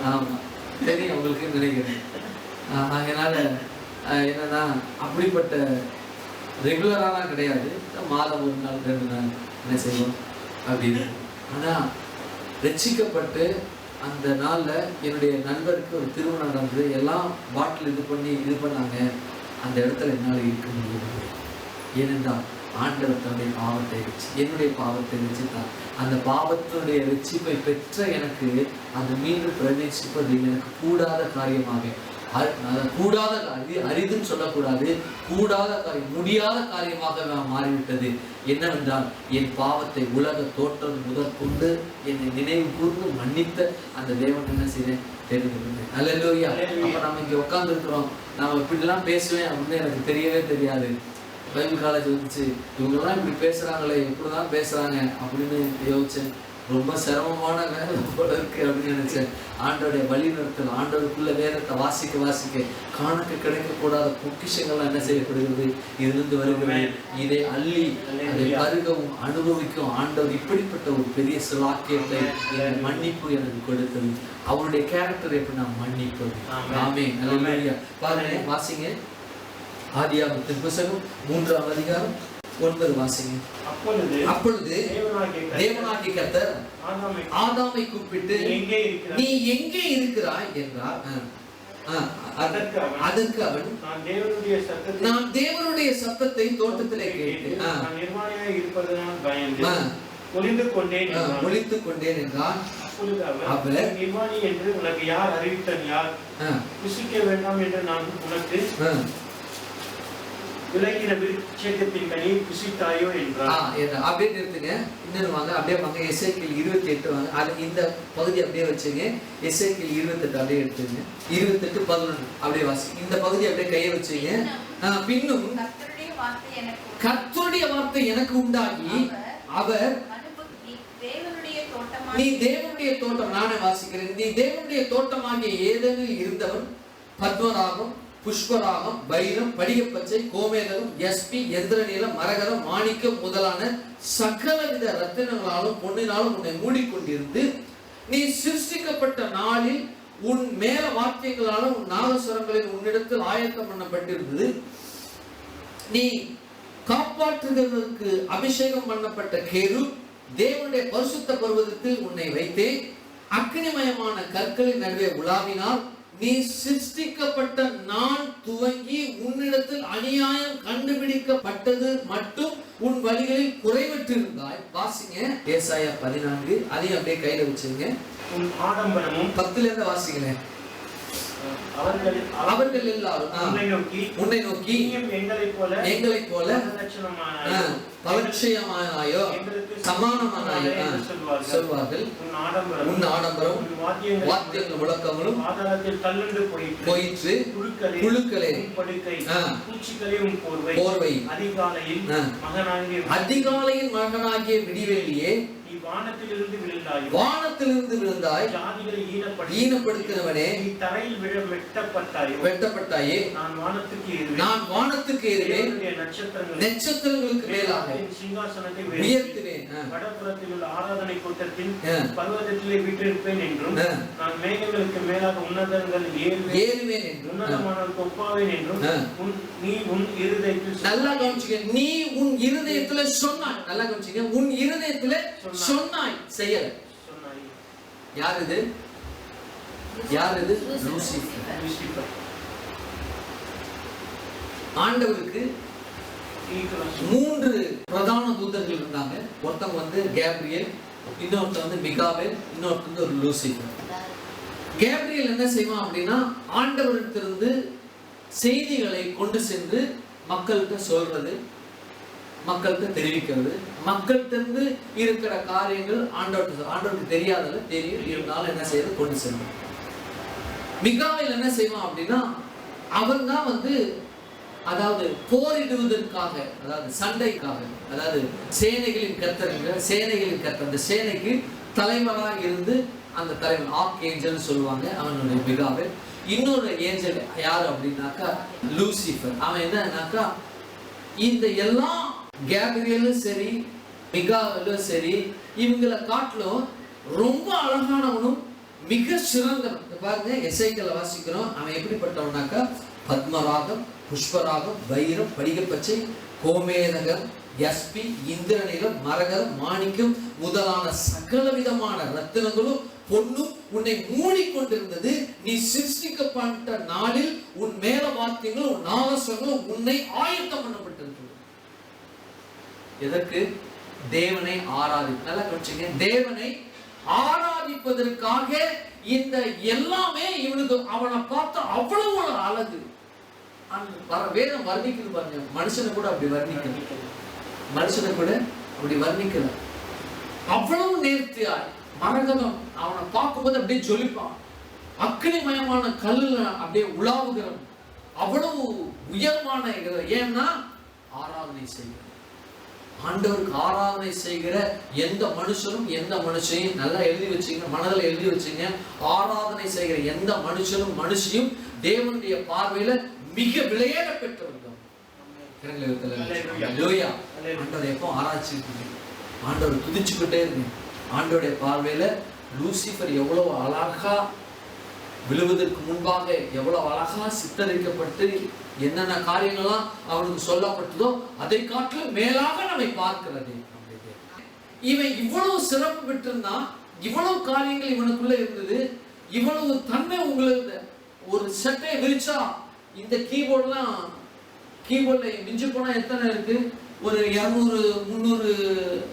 ஆமாம், தெரியும் உங்களுக்கு நினைக்கிறேன். அதனால என்னன்னா அப்படிப்பட்ட ரெகுலராலாம் கிடையாது, மாதம் ஒரு நாள் 2 நாள் என்ன செய்வோம் அப்படின்னு. ஆனால் ரட்சிக்கப்பட்டு அந்த நாளில் என்னுடைய நண்பருக்கு ஒரு திருமணம் நடந்தது. எல்லாம் பாட்டில் இது பண்ணாங்க. அந்த இடத்துல என்னால் இருக்க முடியாது. ஏனென்றால் ஆண்டவர் தன்னுடைய பாவத்தை வச்சு என்னுடைய பாவத்தை வச்சுதான். அந்த பாவத்தினுடைய ரட்சிப்பை பெற்ற எனக்கு அந்த மீண்டும் பிரவேசிப்பது எனக்கு கூடாத காரியமாக, கூடாத காரியம், அரிதுன்னு சொல்லக்கூடாது, கூடாத காரியம், முடியாத காரியமாக நான் மாறிவிட்டது. என்னவென்றால் என் பாவத்தை உலக தோற்றம் முதற்கொண்டு என்னை நினைவு கூர்ந்து மன்னித்த அந்த தேவன் என்ன செய்தேன் தெரிந்து கொண்டேன். அல்லேலூயா. அப்ப நம்ம இங்க உட்கார்ந்து இருக்கிறோம், நான் இப்படிலாம் பேசுவேன் அப்படின்னு எனக்கு தெரியவே தெரியாது. பைபிள் காலேஜ் வந்துச்சு, இவங்கெல்லாம் இப்படி பேசுறாங்களே, இப்படிதான் பேசுறாங்க அப்படின்னு யோசிச்சேன். ரொம்ப சிரமமான வேலை போல இருக்கு அப்படின்னு நினைச்சேன். ஆண்டோடைய வழி நடத்தல், ஆண்டோருக்குள்ள வேதத்தை வாசிக்க கணக்கு கிடைக்கக்கூடாத பொக்கிஷங்கள்லாம் என்ன செய்யப்படுகிறது, இதிலிருந்து வருகிறது. இதை அள்ளி அதை பருகவும் அனுபவிக்கும் ஆண்டவர் இப்படிப்பட்ட ஒரு பெரிய சிலாக்கியத்தை மன்னிப்பு எனக்கு கொடுத்தது. அவருடைய கேரக்டர் எப்படி நான் மன்னிப்பது. ஆமென். அல்லேலூயா. பாருங்க, வாசிங்க ஆதியாகமத்தின் புத்தகம் 3ஆம் அதிகாரம் 9 வாசிங்க. அப்பொழுது தேவனாகிய கர்த்தர் ஆதாமை கூப்பிட்டு, நீ எங்கே இருக்கிறாய் என்றார். அதற்கு அவன், நான் தேவனுடைய சத்தத்தை தோட்டத்திலே கேட்டு ஒளித்துக் கொண்டேன் என்றான். அவர், நிர்வாணி என்று உனக்கு யார் அறிவித்தன்? யார் புசிக்க வேண்டாம் என்று நான் உனக்கு விலகின விருட்சத்தின் கனி புசித்தாயோ என்றார். அப்படியே நிறுத்துங்க, இன்னொரு வாங்க, அப்படியே வாங்க. எசேக்கியேல் 28 வாங்க. அது இந்த பகுதி அப்படியே வச்சுங்க. எசேக்கியேல் 28 அப்படியே எடுத்துங்க. 28:11 அப்படியே வாசி. இந்த பகுதி அப்படியே கையை வச்சுங்க. பின்னும் கர்த்தருடைய வார்த்தை எனக்கு உண்டாகி அவர், நீ தேவனுடைய தோட்டம், நானே வாசிக்கிறேன், நீ தேவனுடைய தோட்டமாகிய ஏதேனில் இருந்தவன் பத்மராகம், புஷ்பராகம், பைரம், படிகப்பச்சை, கோமேதகம், எஸ்பி, எந்திரநீலம், மரகதம், மாணிக்கம் முதலான சகலவித ரத்தினங்களாலும் பொன்னினாலும் உன்னை மூடிக்கொண்டிருந்து, நீ சிருஷ்டிக்கப்பட்ட நாளில் உன் மேல வாக்கியங்களாலும் உன் நாதஸ்வரங்களில் உன்னிடத்தில் ஆயத்தம் பண்ணப்பட்டிருந்தது. நீ காப்பாற்றுகிறதற்கு அபிஷேகம் பண்ணப்பட்ட கேருப், தேவனுடைய பரிசுத்த பர்வதத்தில் உன்னை வைத்தே, அக்னிமயமான கற்களின் நடுவே உலாவினால், நீ சிருஷ்டிக்கப்பட்ட நாள் துவங்கி உன்னிடத்தில் அநியாயம் கண்டுபிடிக்கப்பட்டது மட்டும் உன் வழிகளில் குறைவற்றிருந்தாய். வாசிங்க ஏசாயா 14, அதையும் அப்படியே கையில வச்சுங்க. உன் ஆடம்பரமும் 10ல இருந்து வாசிங்க. அவர்கள் எல்லாரும் உன்னை நோக்கி எங்களைப் போல பலட்சயமானாயோ சமானமானாயோ சொல்வார்கள். உன் ஆடம்பரம் வாத்தியங்கள் முழக்கங்களும் போயிற்று, புழுக்களே போர்வை அதிகாலையின் மகனாகிய விடிவெளியே வானத்திலிருந்து விழுந்தாய், ஈனப்படுத்தினவனே வெட்டப்பட்டாயே, நான் வானத்துக்கு ஏறுவேன், நட்சத்திரங்களுக்கு மேலாக உயர்த்துவேன், வடபுறத்தில் உள்ள ஆராதனை கூட்டத்தின் பர்வதத்திலே வீற்றிருப்பேன் என்றும், நான் மேகங்களுக்கு மேலாக உன்னதங்கள் ஏறுவேன் என்றும், உன்னதமானவருக்கு ஒப்பாவேன் என்றும் நீ உன் இருதயத்தில் நல்லா கவனிச்சுக்க. நீ உன் இருதயத்துல சொன்னாய். நல்லா கவனிச்சுக்க. உன் இருதயத்துல சொன்னாய், செய்யல. யார் இது? யார் இது? லூசிஃபர். ஆண்டவருக்கு 3 பிரதான தூதர்கள் இருந்தாங்க. ஒருத்தவங்க வந்து கேப்ரியல், இன்னொருத்தர் வந்து மிகாவேல், இன்னொருத்தர் வந்து ஒரு லூசிஃபர். கேப்ரியல் என்ன செய்வான் அப்படின்னா, ஆண்டவரிடத்திலிருந்து செய்திகளை கொண்டு சென்று மக்கள்கிட்ட சொல்றது, மக்கள்கிட்ட தெரிவிக்கிறது. மக்கள்கிட்ட இருக்கிற காரியங்கள் ஆண்டவருக்கு தெரியாதல தெரியும், இருந்தாலும் என்ன செய்யறது, கொண்டு செல்லும். மிகாவேல் என்ன செய்வான் அப்படின்னா, அவன் தான் வந்து அதாவது போரிடுவதற்காக, அதாவது சண்டைக்காக, அதாவது சேனைகளின் கர்த்தர், அந்த சேனைக்கு தலைவராக இருந்து அந்த தலைவன் ஆர்க் ஏஞ்சல் சொல்லுவாங்க, அவனுடைய மிகாவேல். இன்னொரு ஏஞ்சல் யாரு அப்படின்னாக்கா லூசிஃபர். அவன் என்னன்னாக்கா இந்த எல்லா கேப்ரியலும் சரி மிகாவேலும் சரி இவங்களை காட்டிலும் ரொம்ப அழகானவனும் மிக சிறந்தவன். பாருங்க, எசேக்கியேல வாசிக்கிறோம். அவன் எப்படிப்பட்டவனாக்கா பத்மராகம், புஷ்பராகம், வைரம், படிகப்பச்சை, கோமேதகம், யஸ்பி, இந்திரநீலம், மரகதம், மாணிக்கம் முதலான சகல விதமான ரத்தினங்களும் பொன்னும் உன்னை மூடிக்கொண்டிருந்தது. நீ சிருஷ்டிக்கப்பட்ட நாளில் உன் மேல வாத்தியங்களும் உன் நாகஸ்வரங்களும் உன்னை ஆயத்தம் பண்ணப்பட்டிருக்கிறது. எதற்கு? தேவனை நல்லா கவனிச்சுங்க. தேவனை ஆராதிப்பதற்காக இந்த எல்லாமே இவனுக்கு அவனை பார்த்த அவ்வளவு ஒரு அழகு. வேதம் வர்ணிக்குது பாருங்க. மனுஷனை கூட அப்படி வர்ணிக்கல. அவ்வளவு நேர்த்தியாய் மரகதம் அவனை பார்க்கும்போது அப்படியே ஜொலிப்பான். அக்னிமயமான கல்லுல அப்படியே உலாவுகிறான். அவ்வளவு உயர்வான. ஏன்னா ஆராதனை செய்கிற ஆண்டவருக்கு ஆராதனை செய்கிற எந்த மனுஷனும் எந்த மனுஷையும் நல்லா எழுதி வச்சுங்க, மனதில் எழுதி வச்சுங்க. ஆராதனை செய்கிற எந்த மனுஷனும் மனுஷியும் தேவனுடைய பார்வையில மிக விலையேற பெற்றவர்கள். ஆண்டவர் எப்போ ஆராய்ச்சிருக்கீங்க, ஆண்டவர் துதிச்சுக்கிட்டே இருக்கு. ஆண்டவருடைய பார்வையில லூசிஃபர் எவ்வளவு அழகா விழுவதற்கு முன்பாக எவ்வளவு அழகா சித்தரிக்கப்பட்டு என்னென்ன காரியங்கள்லாம் அவனுக்கு சொல்லப்பட்டதோ அதை காட்டிலும் மேலாக நம்மை பார்க்கிறது. இவன் இவ்வளவு சிறப்பு பெற்றிருந்தான், இவ்வளவு காரியங்கள் இவனுக்குள்ள இருந்தது, இவ்வளவு தன்மை உங்களுக்கு. ஒரு சட்டை விரிச்சா இந்த கீபோர்ட்ல மிஞ்சி போனா எத்தனை இருக்கு? ஒரு 200-300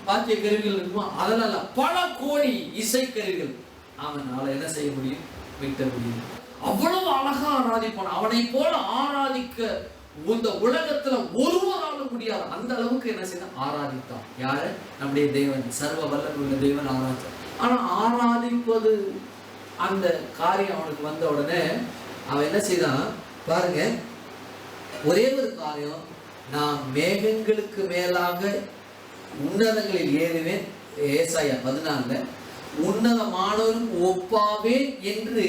வாத்திய கருவிகள் இருக்குமா? அதனால பல கோடி இசைக்கருவிகள். அவனால என்ன செய்ய முடியும்? விட்ட முடியும். அவ்வளவு அழகா ஆராதிப்பான். அவனை போல ஆராதிக்க இந்த உலகத்துல ஒருவராலும் முடியாது. அந்த அளவுக்கு என்ன செய்ய ஆராதித்தான். யாரு? நம்முடைய தேவன், சர்வ வல்லமை உள்ள தேவன் ஆராதித்தான். ஆனா ஆராதிப்பது அந்த காரியம் அவனுக்கு வந்த உடனே அவன் என்ன செய்தான் பாருங்க. ஒரே ஒரு காரியம், நான் மேகங்களுக்கு மேலாக உன்னதங்களில் ஏறுவேன். ஏசாயா 14 உன்னதமானவருக்கு ஒப்பாவேன் என்று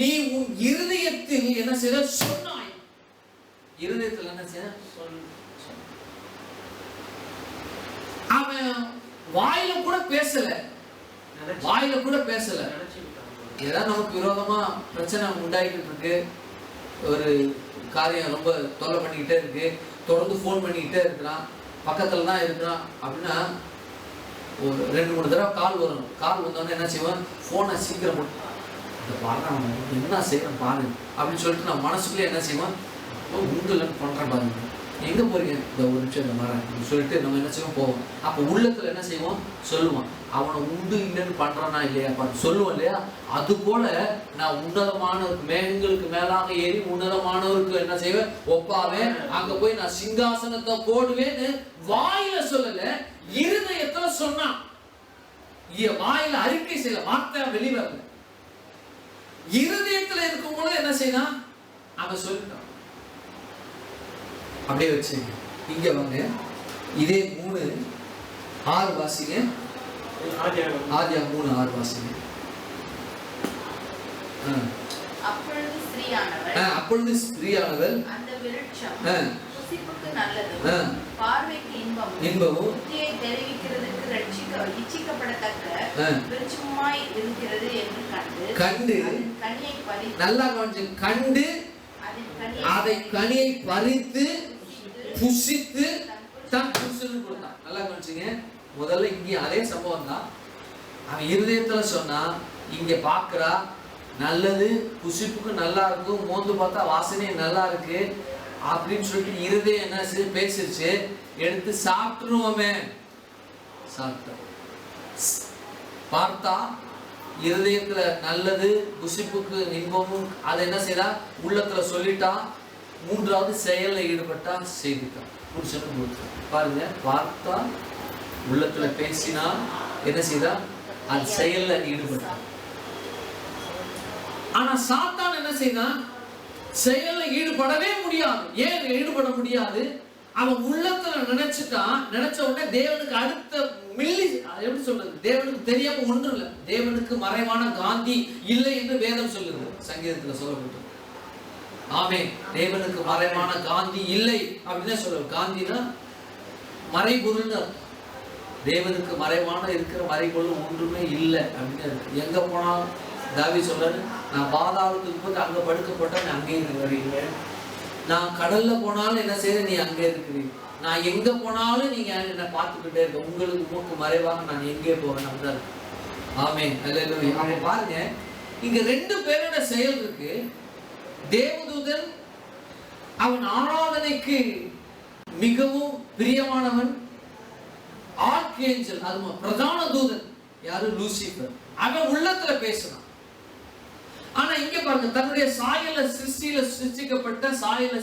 நீ உன் இருதயத்தில் என்ன செய்த சொன்னாய். இருதயத்தில் என்ன செய்ய? அவன் வாயில கூட பேசல. ஏதாவது நமக்கு விரோதமா பிரச்சனை உண்டாகிட்டு இருக்கு, ஒரு காரியம் ரொம்ப தொல்லை பண்ணிக்கிட்டே இருக்கு, தொடர்ந்து ஃபோன் பண்ணிக்கிட்டே இருக்கிறான், பக்கத்துல தான் இருக்கிறான் அப்படின்னா ஒரு 2-3 தடவை கால் வரும். கால் வந்தோடனே என்ன செய்வான்? ஃபோனை சீக்கிரம் இந்த பாருங்க என்ன செய்யறேன் பாருங்க அப்படின்னு சொல்லிட்டு நான் மனசுக்குள்ளே என்ன செய்வான்? உங்கள்னு பண்றேன் பாருங்க, எங்க போறீங்க? இந்த ஒரு நிமிஷம் இந்த மாதிரி சொல்லிட்டு நம்ம என்ன செய்வோம்? போவோம். அப்போ உள்ளத்துல என்ன செய்வோம்? சொல்லுவான், அவனை உண்டு இல்லைன்னு பண்றானா இல்லையா சொல்லுவோம் இல்லையா? அது போல நான் உன்னதமானவருக்கு, மேகங்களுக்கு மேலாக ஏறி உன்னதமானவருக்கு என்ன செய்வேன்? ஒப்பாவேன். அங்க போய் நான் சிங்காசனத்தை போடுவேன்னு வாயில சொல்லல, இருதயத்துல சொன்னான். வாயில அறிக்கை செய்யல, வார்த்தை வெளிவரல. இருதயத்துல இருக்கும் போது என்ன செய்யலாம்? அவன் சொல்லிட்டான். அப்படியே வச்சு இங்க வாங்க, இதே 3:6 வாசிங்க. ஆதியாகமம் 3:6 வாசிங்க. அப்பொழுது ஸ்திரீயானவள் அந்த விருட்சம் புசிப்புக்கு நல்லதும் பார்வைக்கு இன்பமும் புத்தியை தெரிவிக்கிறதுக்கு இச்சிக்கப்படத்தக்க விருட்சமாய் இருக்கிறது என்று கண்டு கனியை பறித்து, நல்லா கண்டு அதை கனியை பறித்து புசித்து தான் புருஷனுக்கு கொடுத்தான். நல்லா கவனிச்சுங்க. முதல்ல இங்க அதே சம்பவம் தான். அவன் இருதயத்துல சொன்னா, இங்க பாக்குறா நல்லது, புசிப்புக்கு நல்லா இருக்கும், மோந்து பார்த்தா வாசனை நல்லா இருக்கு அப்படின்னு சொல்லிட்டு இருதயம் என்ன பேசிருச்சு, எடுத்து சாப்பிட்டுருவோமே. சாப்பிட்டோம். பார்த்தா இருதயத்துல நல்லது, புசிப்புக்கு இன்பமும், அதை என்ன செய்தா? உள்ளத்துல சொல்லிட்டா. 3வது செயல்ல ஈடுபட்டா, செய்துட்டான். புருஷனுக்கு கொடுத்தான். பாருங்க, பார்த்தா, உள்ளத்துல பேசினா, என்ன செய்தா? அது செயல்ல ஈடுபட்டான். ஆனா சாத்தான் என்ன செய்தான்? செயல்ல ஈடுபடவே முடியாது. ஏன் ஈடுபட முடியாது? அவன் உள்ளத்துல நினைச்சுட்டான். நினைச்ச உடனே தேவனுக்கு அடுத்த மில்லி, எப்படி சொல்றது, தேவனுக்கு தெரியாம ஒன்றும் இல்லை. தேவனுக்கு மறைவான காந்தி இல்லை என்று வேதம் சொல்லுது, சங்கீதத்துல சொல்லப்பட்டது. ஆமென். தேவனுக்கு மறைவான காந்தி இல்லை அப்படின்னு சொல்லுவோம். காந்தினா மறைபொருள்னு அர்த்தம். தேவனுக்கு மறைவான இருக்கிற மறைபொருள் ஒன்றுமே இல்லை அப்படின்னு இருக்கு. எங்க போனாலும் தாவீது சொல்றாரு, நான் பாதாளத்துக்கு போட்டு அங்க படுக்கப்பட்ட நீ அங்கே இருக்கிறீங்க, நான் கடல்ல போனாலும் என்ன செய்ய நீ அங்கே இருக்கிறீங்க, நான் எங்க போனாலும் நீங்க என்ன பார்த்துக்கிட்டே இருக்க, உங்களுக்கு மூக்கு மறைவாக நான் எங்கே போவேன் அப்படிதான் இருக்கு. ஆமென். அல்லேலூயா. அப்ப பாருங்க, இங்க 2 பேரோட செயல் இருக்கு. தேவதூதன் அவன் ஆராதனைக்கு மிகவும் பிரியமானவன். ஆர்க்ஏஞ்சல், அது பிரதான தூதன் யாரு? லூசிபர். அவன் உள்ளத்துல பேசினான். ஆனா இங்க பாருங்க, தன்னுடைய சாயல்ல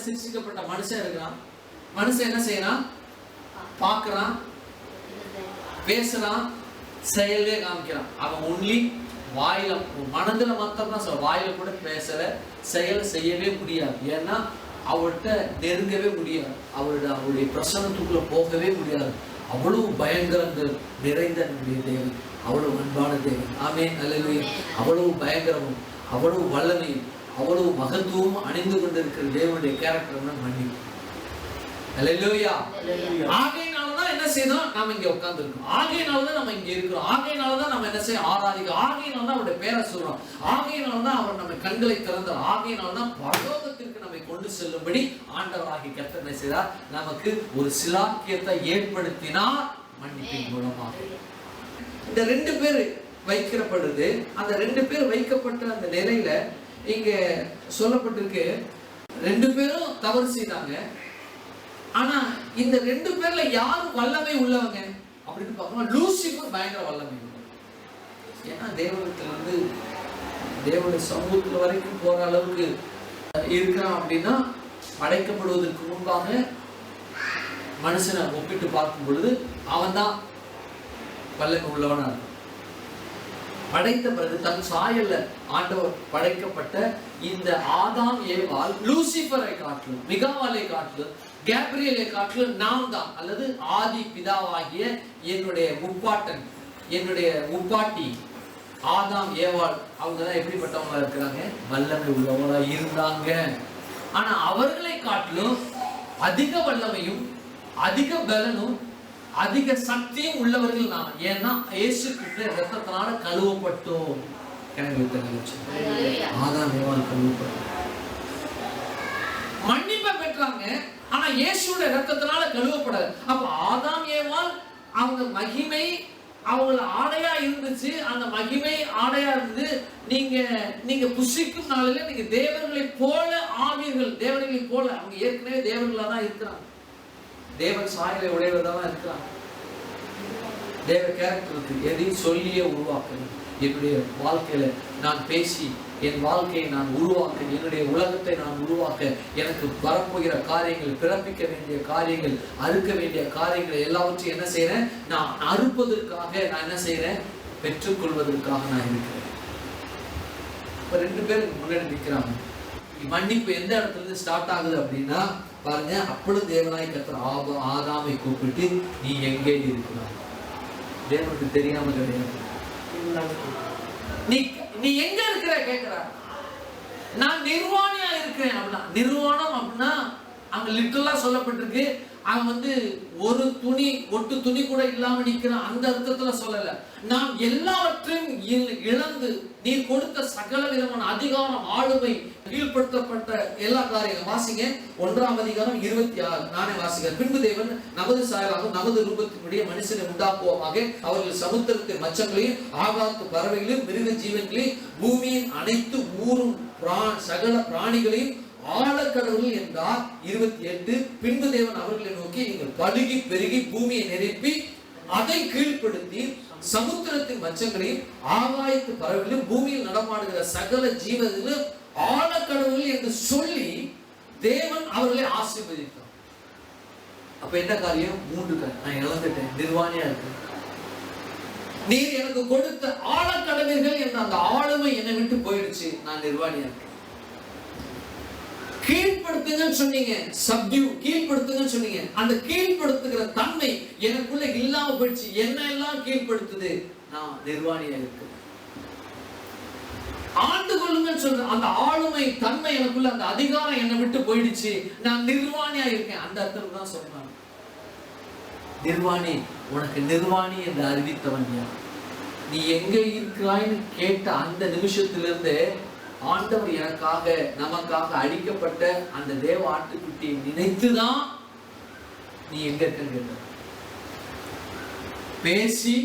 சிருஷ்டிக்கப்பட்ட மனுஷன் இருக்கிறான். மனுஷன் என்ன செய்யறான்? பார்க்கறான், பேசுறான், செயலே காமிக்கிறான். அவன் ஒன்லி வாயில, மனதுல மாத்திரம் தான் சொல்ல, வாயில கூட பேசல, செயல் செய்யவே முடியாது. ஏன்னா அவர்கிட்ட நெருங்கவே முடியாது, அவருடைய பிரசன்னத்துக்குள்ள போகவே முடியாது. அவ்வளவு பயங்கரங்கள் நிறைந்த நம்முடைய தேவன், அவ்வளவு அன்பான தேவன். ஆமென். அல்லேலூயா. அவ்வளவு பயங்கரமும், அவ்வளவு வல்லமையும், அவ்வளவு மகத்துவமும் அணிந்து கொண்டிருக்கிற தேவனுடைய கேரக்டர் மன்னிப்பு. அல்லேலூயா. ஆகையினாலதான் என்ன செய்யணும்? நாம இங்க உட்கார்ந்து இருக்கோம். ஆகையினாலதான் நம்ம இங்க இருக்கிறோம். ஆகையினாலதான் நம்ம என்ன செய்ய? ஆராதிக்கிறோம். ஆகையினாலதான் அவருடைய பேரை சொல்றோம். ஆகையினாலதான் அவர் நம்ம கண்களை திறந்தார். ஆகையினாலதான் பரலோகத்திற்கு நம்மை கொண்டு செல்லும்படி ஆண்டவராகிய கர்த்தர் என்ன செய்தார்? நமக்கு ஒரு சிலாக்கியத்தை ஏற்படுத்தினார் மன்னிப்பின் மூலமாக. இந்த 2 பேர் வைக்கப்படுது. அந்த 2 பேர் வைக்கப்பட்ட அந்த நிலையில இங்க சொல்லப்பட்டிருக்கு, 2 பேரும் தவறு செய்தாங்க. ஆனா இந்த 2 பேர்ல யாரு வல்லமை உள்ளவங்க அப்படின்னு பார்க்கணும். லூசிபர் பயங்கர வல்லமை உள்ளவர். ஏன்னா தேவனிடத்திலிருந்து தேவனுடைய சமூகத்துல வரைக்கும் போற அளவுக்கு இருக்கிறான். அப்படின்னா படைக்கப்படுவதற்கு முன்பாக மனுஷனை ஒப்பிட்டு பார்க்கும் பொழுது அவன் தான் வல்லமை உள்ளவனா இருக்கும். படைத்த பிறகு தன் சாயல்ல ஆண்டவர் படைக்கப்பட்ட இந்த ஆதாம் ஏவாள் லூசிபரை காட்டிலும், மிகாவாலை காட்டிலும், கேப்ரியலை காட்டிலும் நாம் தான், அல்லது ஆதி பிதாவாகிய என்னுடைய முப்பாட்டன், என்னுடைய முப்பாட்டி ஆதாம் ஏவாள், அவங்க தான் எப்படிப்பட்டவங்களா இருக்கிறாங்க? வல்லமை உள்ளவங்களா இருந்தாங்க. ஆனா அவர்களை காட்டிலும் அதிக வல்லமையும், அதிக பலனும், அதிக சக்தியும் உள்ளவர்கள் நான். ஏன்னா இயேசு கிறிஸ்து ரத்தத்தினால கழுவப்பட்டோம். ஆதாம் ஏவாள் கழுவப்பட்டோம், மன்னிப்பை பெற்றாங்க. ஆனா இயேசுடைய ரத்தத்தினால கழுவப்படாது. அப்ப ஆதாம் ஏவாள் அவங்க மகிமை அவங்கள ஆடையா இருந்துச்சு. அந்த மகிமை ஆடையா இருந்தது. நீங்க புசிக்கும் நாளில நீங்க தேவர்களை போல ஆவீர்கள். தேவர்களை போல அவங்க ஏற்கனவே தேவர்களா தான் இருக்கிறாங்க. தேவன் சாயலை உடையவர்களா தான் இருக்கிறாங்க. தேவ கேரக்டருக்கு எதையும் சொல்லியே உருவாக்கணும். என்னுடைய வாழ்க்கையில நான் பேசி என் வாழ்க்கையை நான் உருவாக்க, என்னுடைய உலகத்தை நான் உருவாக்க, எனக்கு வரப்போகிற காரியங்கள், பிறப்பிக்க வேண்டிய காரியங்கள், அறுக்க வேண்டிய காரியங்கள் எல்லாவற்றையும் என்ன செய்யறேன்? நான் அறுப்பதற்காக நான் என்ன செய்யறேன்? பெற்றுக்கொள்வதற்காக நான் இருக்கிறேன். இப்ப 2 பேர் முன்னாடி நிற்கிறாங்க. மன்னிப்பு எந்த இடத்துல இருந்து ஸ்டார்ட் ஆகுது அப்படின்னா பாருங்க, அப்பொழுது தேவனாய் கர்த்தர் ஆதாமை கூப்பிட்டு நீ எங்கே இருக்கிறாய்? தேவனுக்கு தெரியாம கிடையாது. நீ எங்க இருக்கிற கேட்கிற. நான் நிர்வாணியா இருக்கிறேன் அப்படின்னா, நிர்வாணம் அப்படின்னா அங்க லிட்டரலா சொல்லப்பட்டிருக்கு. அவன் ஒரு துணி, ஒட்டு துணி கூட இல்லாம நிக்கிறான், அந்த அர்த்தத்துல சொல்லல. நான் எல்லாவற்றையும் இழந்து நீ கொடுத்த சகல விதமான அதிகாரம், ஆளுமை, கீழ்படுத்தப்பட்ட எல்லா காரியங்களும். வாசிங்க 1ஆம் அதிகாரம் 26. நானே வாசிக்கிறேன். பின்பு தேவன் நமது சாயலாகவும் நமது ரூபத்தினுடைய மனுஷனை உண்டாக்குவோமாக, அவர்கள் சமுத்திரத்தின் மச்சங்களையும் ஆகாத்து பறவைகளையும் மிருக ஜீவன்களையும் பூமியின் அனைத்து ஊரும் சகல பிராணிகளையும் ஆழக்கடவுள் என்றார். 28. பின்பு தேவன் அவர்களை நோக்கி நீங்கள் படுகி பெருகி பூமியை நிரப்பி அதை கீழ்ப்படுத்தி சமுத்திரத்தின் மச்சங்களையும் ஆகாயத்து பறவைகளையும் பூமியில் நடமாடுகிற சகல ஜீவன்களையும் ஆழக்கடவுள் என்று சொல்லி தேவன் அவர்களை ஆசீர்வதித்தார். அப்ப என்ன காரியம்? 3 காரியம். நான் இழந்துட்டேன், நிர்வாணியா இருக்கேன். நீர் எனக்கு கொடுத்த ஆழக்கடவுள்கள் என்ற அந்த ஆளுமை என்னை விட்டு போயிடுச்சு, நான் நிர்வாணியா இருக்கேன். கீழ்படுத்துங்கன்னு சொன்னீங்க, சப்டியூ, கீழ்படுத்துங்கன்னு சொன்னீங்க. அந்த கீழ்படுத்துகிற தன்மை எனக்குள்ள இல்லாம போயிடுச்சு. என்ன எல்லாம் கீழ்படுத்துது? நான் நிர்வாணியா இருக்கேன். ஆண்டு கொள்ளுங்கன்னு சொல்ற அந்த ஆளுமை தன்மை எனக்குள்ள, அந்த அதிகாரம் என்னை விட்டு போயிடுச்சு, நான் நிர்வாணியா இருக்கேன். அந்த அர்த்தம் தான் சொல்றாங்க. நிர்வாணி, உனக்கு நிர்வாணி என்று அறிவித்தவன் யார்? நீ எங்க இருக்கிறாய்னு கேட்ட அந்த நிமிஷத்திலிருந்து ஆண்டவர் எனக்காக, நமக்காக அடிக்கப்பட்ட அந்த தேவ ஆட்டுக்குட்டியை நினைத்துதான் நீ எங்க இருக்க கேட்ட. பேசி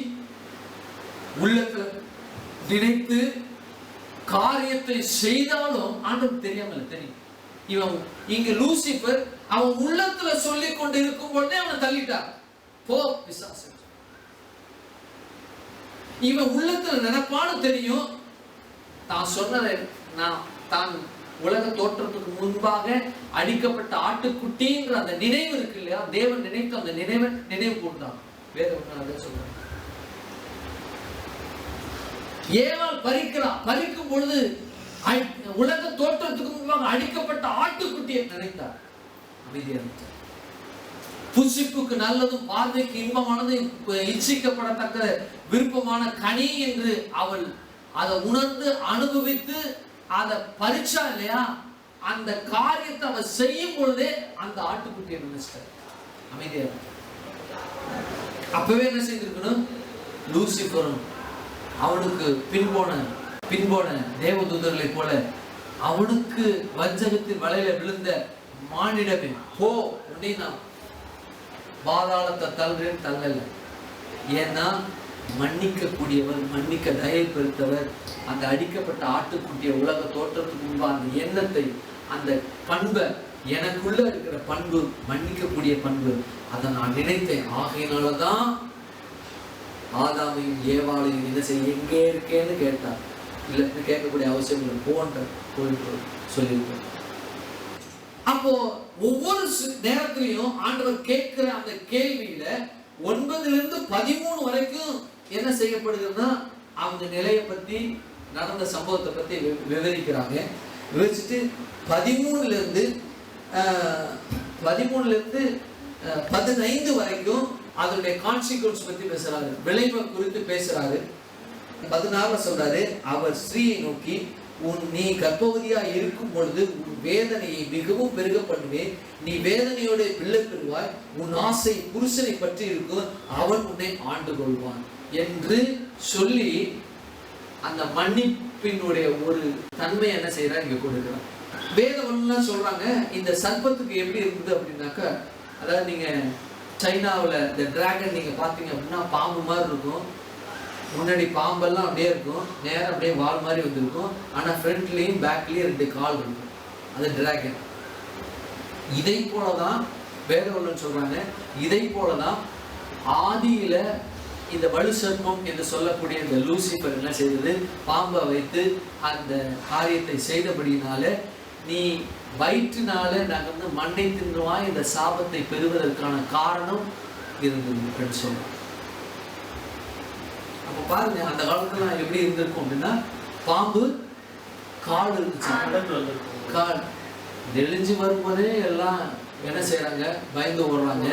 உள்ளத்துல நினைத்து காரியத்தை செய்தாலும் ஆண்டவர் தெரியாமல தெரியும். இவன் இங்க லூசிபர் அவன் உள்ளத்துல சொல்லிக் கொண்டு இருக்கும் பொழுதே அவனை தள்ளிட்டார். போ பிசாசு. இவன் உள்ளத்துல நினைப்பான்னு தெரியும். தான் சொன்னதை, நான் தான் உலக தோற்றத்துக்கு முன்பாக அடிக்கப்பட்ட ஆட்டுக்குட்டின்ற அந்த நினைவு இருக்கு இல்லையா, தேவன் நினைத்து அந்த நினைவு கூட்டான். வேதம் சொல்றாங்க. ஏவாள் பறிக்கும் பொழுது உலக தோற்றத்துக்கு முன்பாக அடிக்கப்பட்ட ஆட்டுக்குட்டியை நினைத்தார். அமைதியா இருந்தார். புசிப்புக்கு நல்லதும் பார்வைக்கு இன்பமானது இச்சிக்கப்படத்தக்க விருப்பமான கனி என்று அவள் அதை உணர்ந்து அனுபவித்து அதை பறிச்சா இல்லையா, அந்த காரியத்தை அவ செய்யும் பொழுதே அந்த ஆட்டுக்குட்டியை நினைச்சிட்டார். அமைதியா அப்பவே என்ன செய்திருக்கணும்? லூசிபரும் அவனுக்கு பின்போன தேவதூதர்களை போல அவனுக்கு வஞ்சகத்தின் வலையில விழுந்த மானிடமே, போ உன்னை நான் பாதாளத்தை தள்ளுறேன்னு தள்ளல. ஏன்னா மன்னிக்க கூடியவர், மன்னிக்க தயை பெருத்தவர். அந்த அடிக்கப்பட்ட ஆட்டுக்குட்டிய உலக தோற்றத்துக்கு முன்பா அந்த எண்ணத்தை, அந்த பண்பை, எனக்குள்ள இருக்கிற பண்பு, மன்னிக்கக்கூடிய பண்பு, அதை நான் நினைத்தேன். ஆகையினாலதான் ஆதாமையும் ஏவாளையும் என்ன செய்ய, எங்கே இருக்கேன்னு கேட்டார். இல்லைன்னு கேட்கக்கூடிய அவசியம் இல்லை, போன்ற கோயில் சொல்லியிருக்கோம். அப்போ ஒவ்வொரு நேரத்திலையும் ஆண்டவர் கேட்கிற அந்த கேள்வியில 9 - 13 வரைக்கும் என்ன செய்யப்படுகிறதுனா அவங்க நிலையை பத்தி, நடந்த சம்பவத்தை பத்தி விவரிக்கிறாங்க. விவரிச்சுட்டு 13 - 15 வரைக்கும் அதனுடைய கான்சிக்வன்ஸ் பத்தி பேசுறாரு, விளைவை குறித்து பேசுறாரு. 16 சொல்றாரு, அவர் ஸ்திரீயை நோக்கி, நீ கர்ப்பவதியா இருக்கும் பொழுது உன் வேதனையை மிகவும் பெருக பண்ணுவேன், நீ வேதனையோட பிள்ளை பெறுவாய், உன் ஆசை புருஷனை பற்றி இருக்கும், அவன் உன்னை ஆண்டு கொள்வான் என்று சொல்லி அந்த மன்னிப்பினுடைய ஒரு தன்மை என்ன செய்யறா இங்க கொடுக்கிறான். வேதம் சொல்றாங்க இந்த சர்ப்பத்துக்கு எப்படி இருந்தது அப்படின்னாக்க, அதாவது நீங்க சைனாவில் இந்த டிராகன் நீங்க பாத்தீங்க அப்படின்னா பாம்பு மாதிரி இருக்கும். முன்னாடி பாம்பெல்லாம் அப்படியே இருக்கும், நேரம் அப்படியே வால் மாதிரி வந்துருக்கும். ஆனா ஃப்ரண்ட்லயும் பேக்லயும் 2 கால் இருக்கும். அது டிராகன். இதை போலதான் வேதவல்லன் சொல்றாங்க, இதை போலதான் ஆதியில இந்த வலு சர்ப்பம் என்று சொல்லக்கூடிய இந்த லூசிபர் என்ன செய்தது? பாம்பை வைத்து அந்த காரியத்தை செய்தபடினால நீ வயிற்றினால நகர்ந்து மண்ணை தின்றுவாய், இந்த சாபத்தை பெறுவதற்கான காரணம் இருந்தது சொல்றான். அப்ப பாருங்க, அந்த காலத்துல எப்படி இருந்திருக்கும் அப்படின்னா, பாம்பு கால் இருந்துச்சு, கால் நெளிஞ்சு வரும்போதே எல்லாம் என்ன செய்யறாங்க? பயந்து ஓடுறாங்க.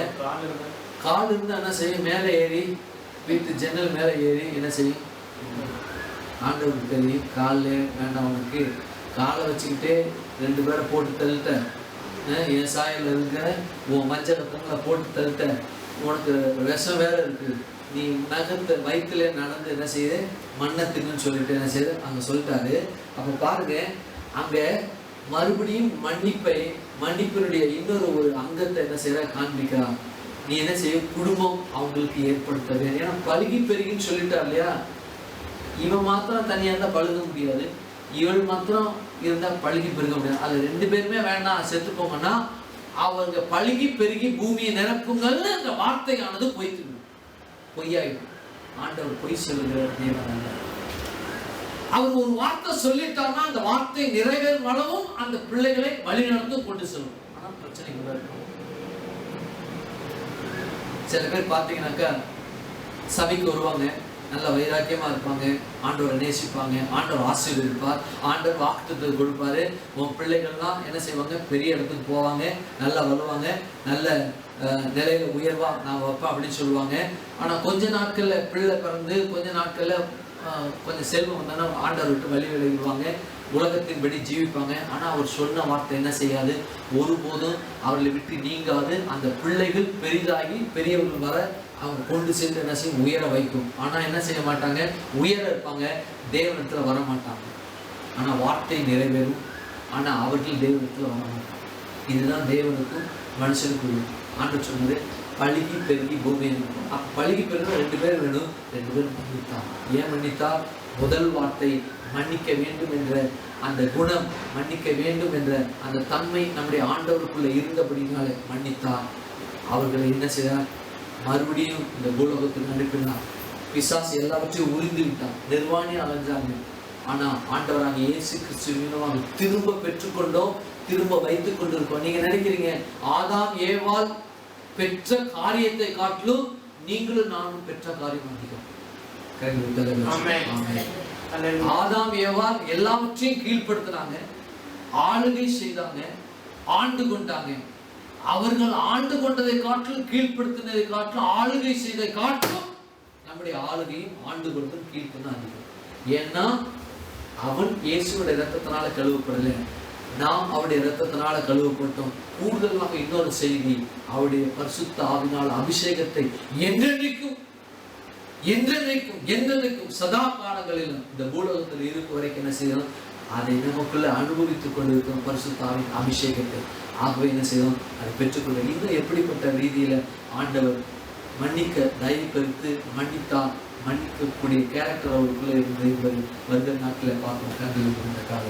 கால் இருந்தா என்ன செய்யும்? மேலே ஏறி வீட்டு ஜன்னல் மேலே ஏறி என்ன செய்யும்? ஆண்டவருக்கு தெரியும், காலில் வேண்டாம் உனக்கு, காலை வச்சுக்கிட்டே 2 பேரை போட்டு தள்ளிட்டேன், என் சாயல் இருக்க உன் மஞ்சள் ரத்தங்களை போட்டு தள்ளிட்டேன், உனக்கு விஷம் வேற இருக்கு, நீ நகத்தை வயிற்றுல நடந்து என்ன செய்யுது? மண்ணத்துக்குன்னு சொல்லிட்டு என்ன செய்யுது? அங்கே சொல்லிட்டாரு. அப்போ பாருங்க, அங்கே மறுபடியும் மன்னிப்பினுடைய இன்னொரு ஒரு அங்கத்தை என்ன செய்யற? காண்பிக்கிறான். நீ என்ன செய்ய? குடும்பம் அவங்களுக்கு ஏற்படுத்தவே. ஏன்னா பழுகி பெருகின்னு சொல்லிட்டா இல்லையா? இவன் மாத்திரம் தனியா இருந்தா பழுக முடியாது, இவள் மாத்திரம் இருந்தா பழுகி பெருக முடியாது. அது 2 பேருமே வேண்டாம், செத்து போங்கன்னா அவங்க பழுகி பெருகி பூமியை நிரப்புங்கள் அந்த வார்த்தையானது பொய்யாயிடும். ஆண்டவர் பொய் சொல்லுகிற தேவன். அவர் ஒரு வார்த்தை சொல்லிட்டார்னா அந்த வார்த்தை நிறைவேறும் அளவும் அந்த பிள்ளைகளை வழிநடத்தும் கொண்டு செல்லும். ஆனா பிரச்சனை கூட இருக்கும். சில பேர் பார்த்தீங்கன்னாக்கா சபைக்கு வருவாங்க, நல்ல வைராக்கியமா இருப்பாங்க, ஆண்டவரை நேசிப்பாங்க, ஆண்டவர் ஆசீர்வதிப்பார், ஆண்டவர் வாக்குத்தத்தம் கொடுப்பாரு. உன் பிள்ளைகள்லாம் என்ன செய்வாங்க? பெரிய இடத்துக்கு போவாங்க, நல்லா வருவாங்க, நல்ல நிலையில உயர்வா நான் வைப்பேன் அப்படின்னு சொல்லுவாங்க. ஆனா கொஞ்ச நாட்கள்ல பிள்ளை பிறந்து கொஞ்ச நாட்கள்ல கொஞ்சம் செல்வம் வந்தாலும் ஆண்டவர் விட்டு வழி விலகிடுவாங்க, உலகத்தின்படி ஜீவிப்பாங்க. ஆனா அவர் சொன்ன வார்த்தை என்ன செய்யாது? ஒருபோதும் அவர்களை விட்டு நீங்காது. அந்த பிள்ளைகள் பெரிதாகி பெரியவர்கள் வர அவங்க கொண்டு சென்று என்ன செய்யும்? உயர வைக்கும். ஆனா என்ன செய்ய மாட்டாங்க? உயர இருப்பாங்க, தேவனத்துல வர மாட்டாங்க. ஆனா வார்த்தை நிறைவேறும், ஆனா அவர்கள் தேவனத்துல வர மாட்டாங்க. இதுதான் தேவனுக்கும் மனுஷனுக்குரிய. ஆண்டவர் சொன்னது பழுகி பெருகி பூமி இருக்கும். அப்ப பழுகி பெருக 2 பேர் வேணும், 2 பேர் மன்னித்தார். ஏன் மன்னித்தார்? முதல் வார்த்தை மன்னிக்க வேண்டும் என்ற அந்த குணம், மன்னிக்க வேண்டும் என்ற அந்த தன்மை நம்முடைய ஆண்டவருக்குள்ள இருந்தபடினால மன்னித்தார். அவர்களை என்ன செய்தார்? மறுபடியும் இந்த பூலோகத்துக்கு அனுப்பினார். பிசாசு எல்லாவற்றையும் உறிந்து விட்டார், நிர்வாணி அலைஞ்சாங்க. ஆனா ஆண்டவராக இயேசு கிறிஸ்துவின் திரும்ப பெற்றுக்கொண்டோம், திரும்ப வைத்துக் கொண்டிருக்கோம். நீங்க நினைக்கிறீங்க ஆதாம் ஏவாள் பெற்ற காரியத்தை காட்டிலும் நீங்களும் நானும் பெற்ற காரியம் அதிகம். ஆதாம் ஏவாள் எல்லாவற்றையும் கீழ்ப்படுத்தினாங்க, ஆளுகை செய்தாங்க, ஆண்டு கொண்டாங்க. அவர்கள் ஆண்டு கொண்டதை காட்டிலும் கீழ்ப்படுத்தினதை காட்டிலும் ஆளுகை செய்ததை காட்டிலும் நம்முடைய ஆளுகையும் ஆண்டு கொண்டதும் கீழ்ப்பதும் அதிகம். ஏன்னா அவன் இயேசுடைய இரத்தத்தினால கழுவப்படல, நாம் அவருடைய இரத்தத்தினால கழுவப்பட்டோம். கூடுதலாக இன்னொரு செய்தி, அவருடைய பரிசுத்த ஆவினால் அபிஷேகத்தை என்றென்றைக்கும் சதா காலங்களிலும் இந்த பூலோகத்தில் இருக்கும் வரைக்கும் என்ன செய்யணும்? அதை நமக்குள்ள அனுபவித்துக் கொண்டிருக்கும் பரிசுத்த ஆவின் அபிஷேகத்தை. ஆகவே என்ன செய்யணும்? அதை பெற்றுக்கொள்ள. இன்னும் எப்படிப்பட்ட ரீதியில ஆண்டவர் மன்னிக்க தயவுபடுத்து மன்னித்தார், மன்னிக்கக்கூடிய கேரக்டர் அவருக்குள்ள இருந்து வருகிற நாட்டில் பார்க்கணும். கண்டிப்பாக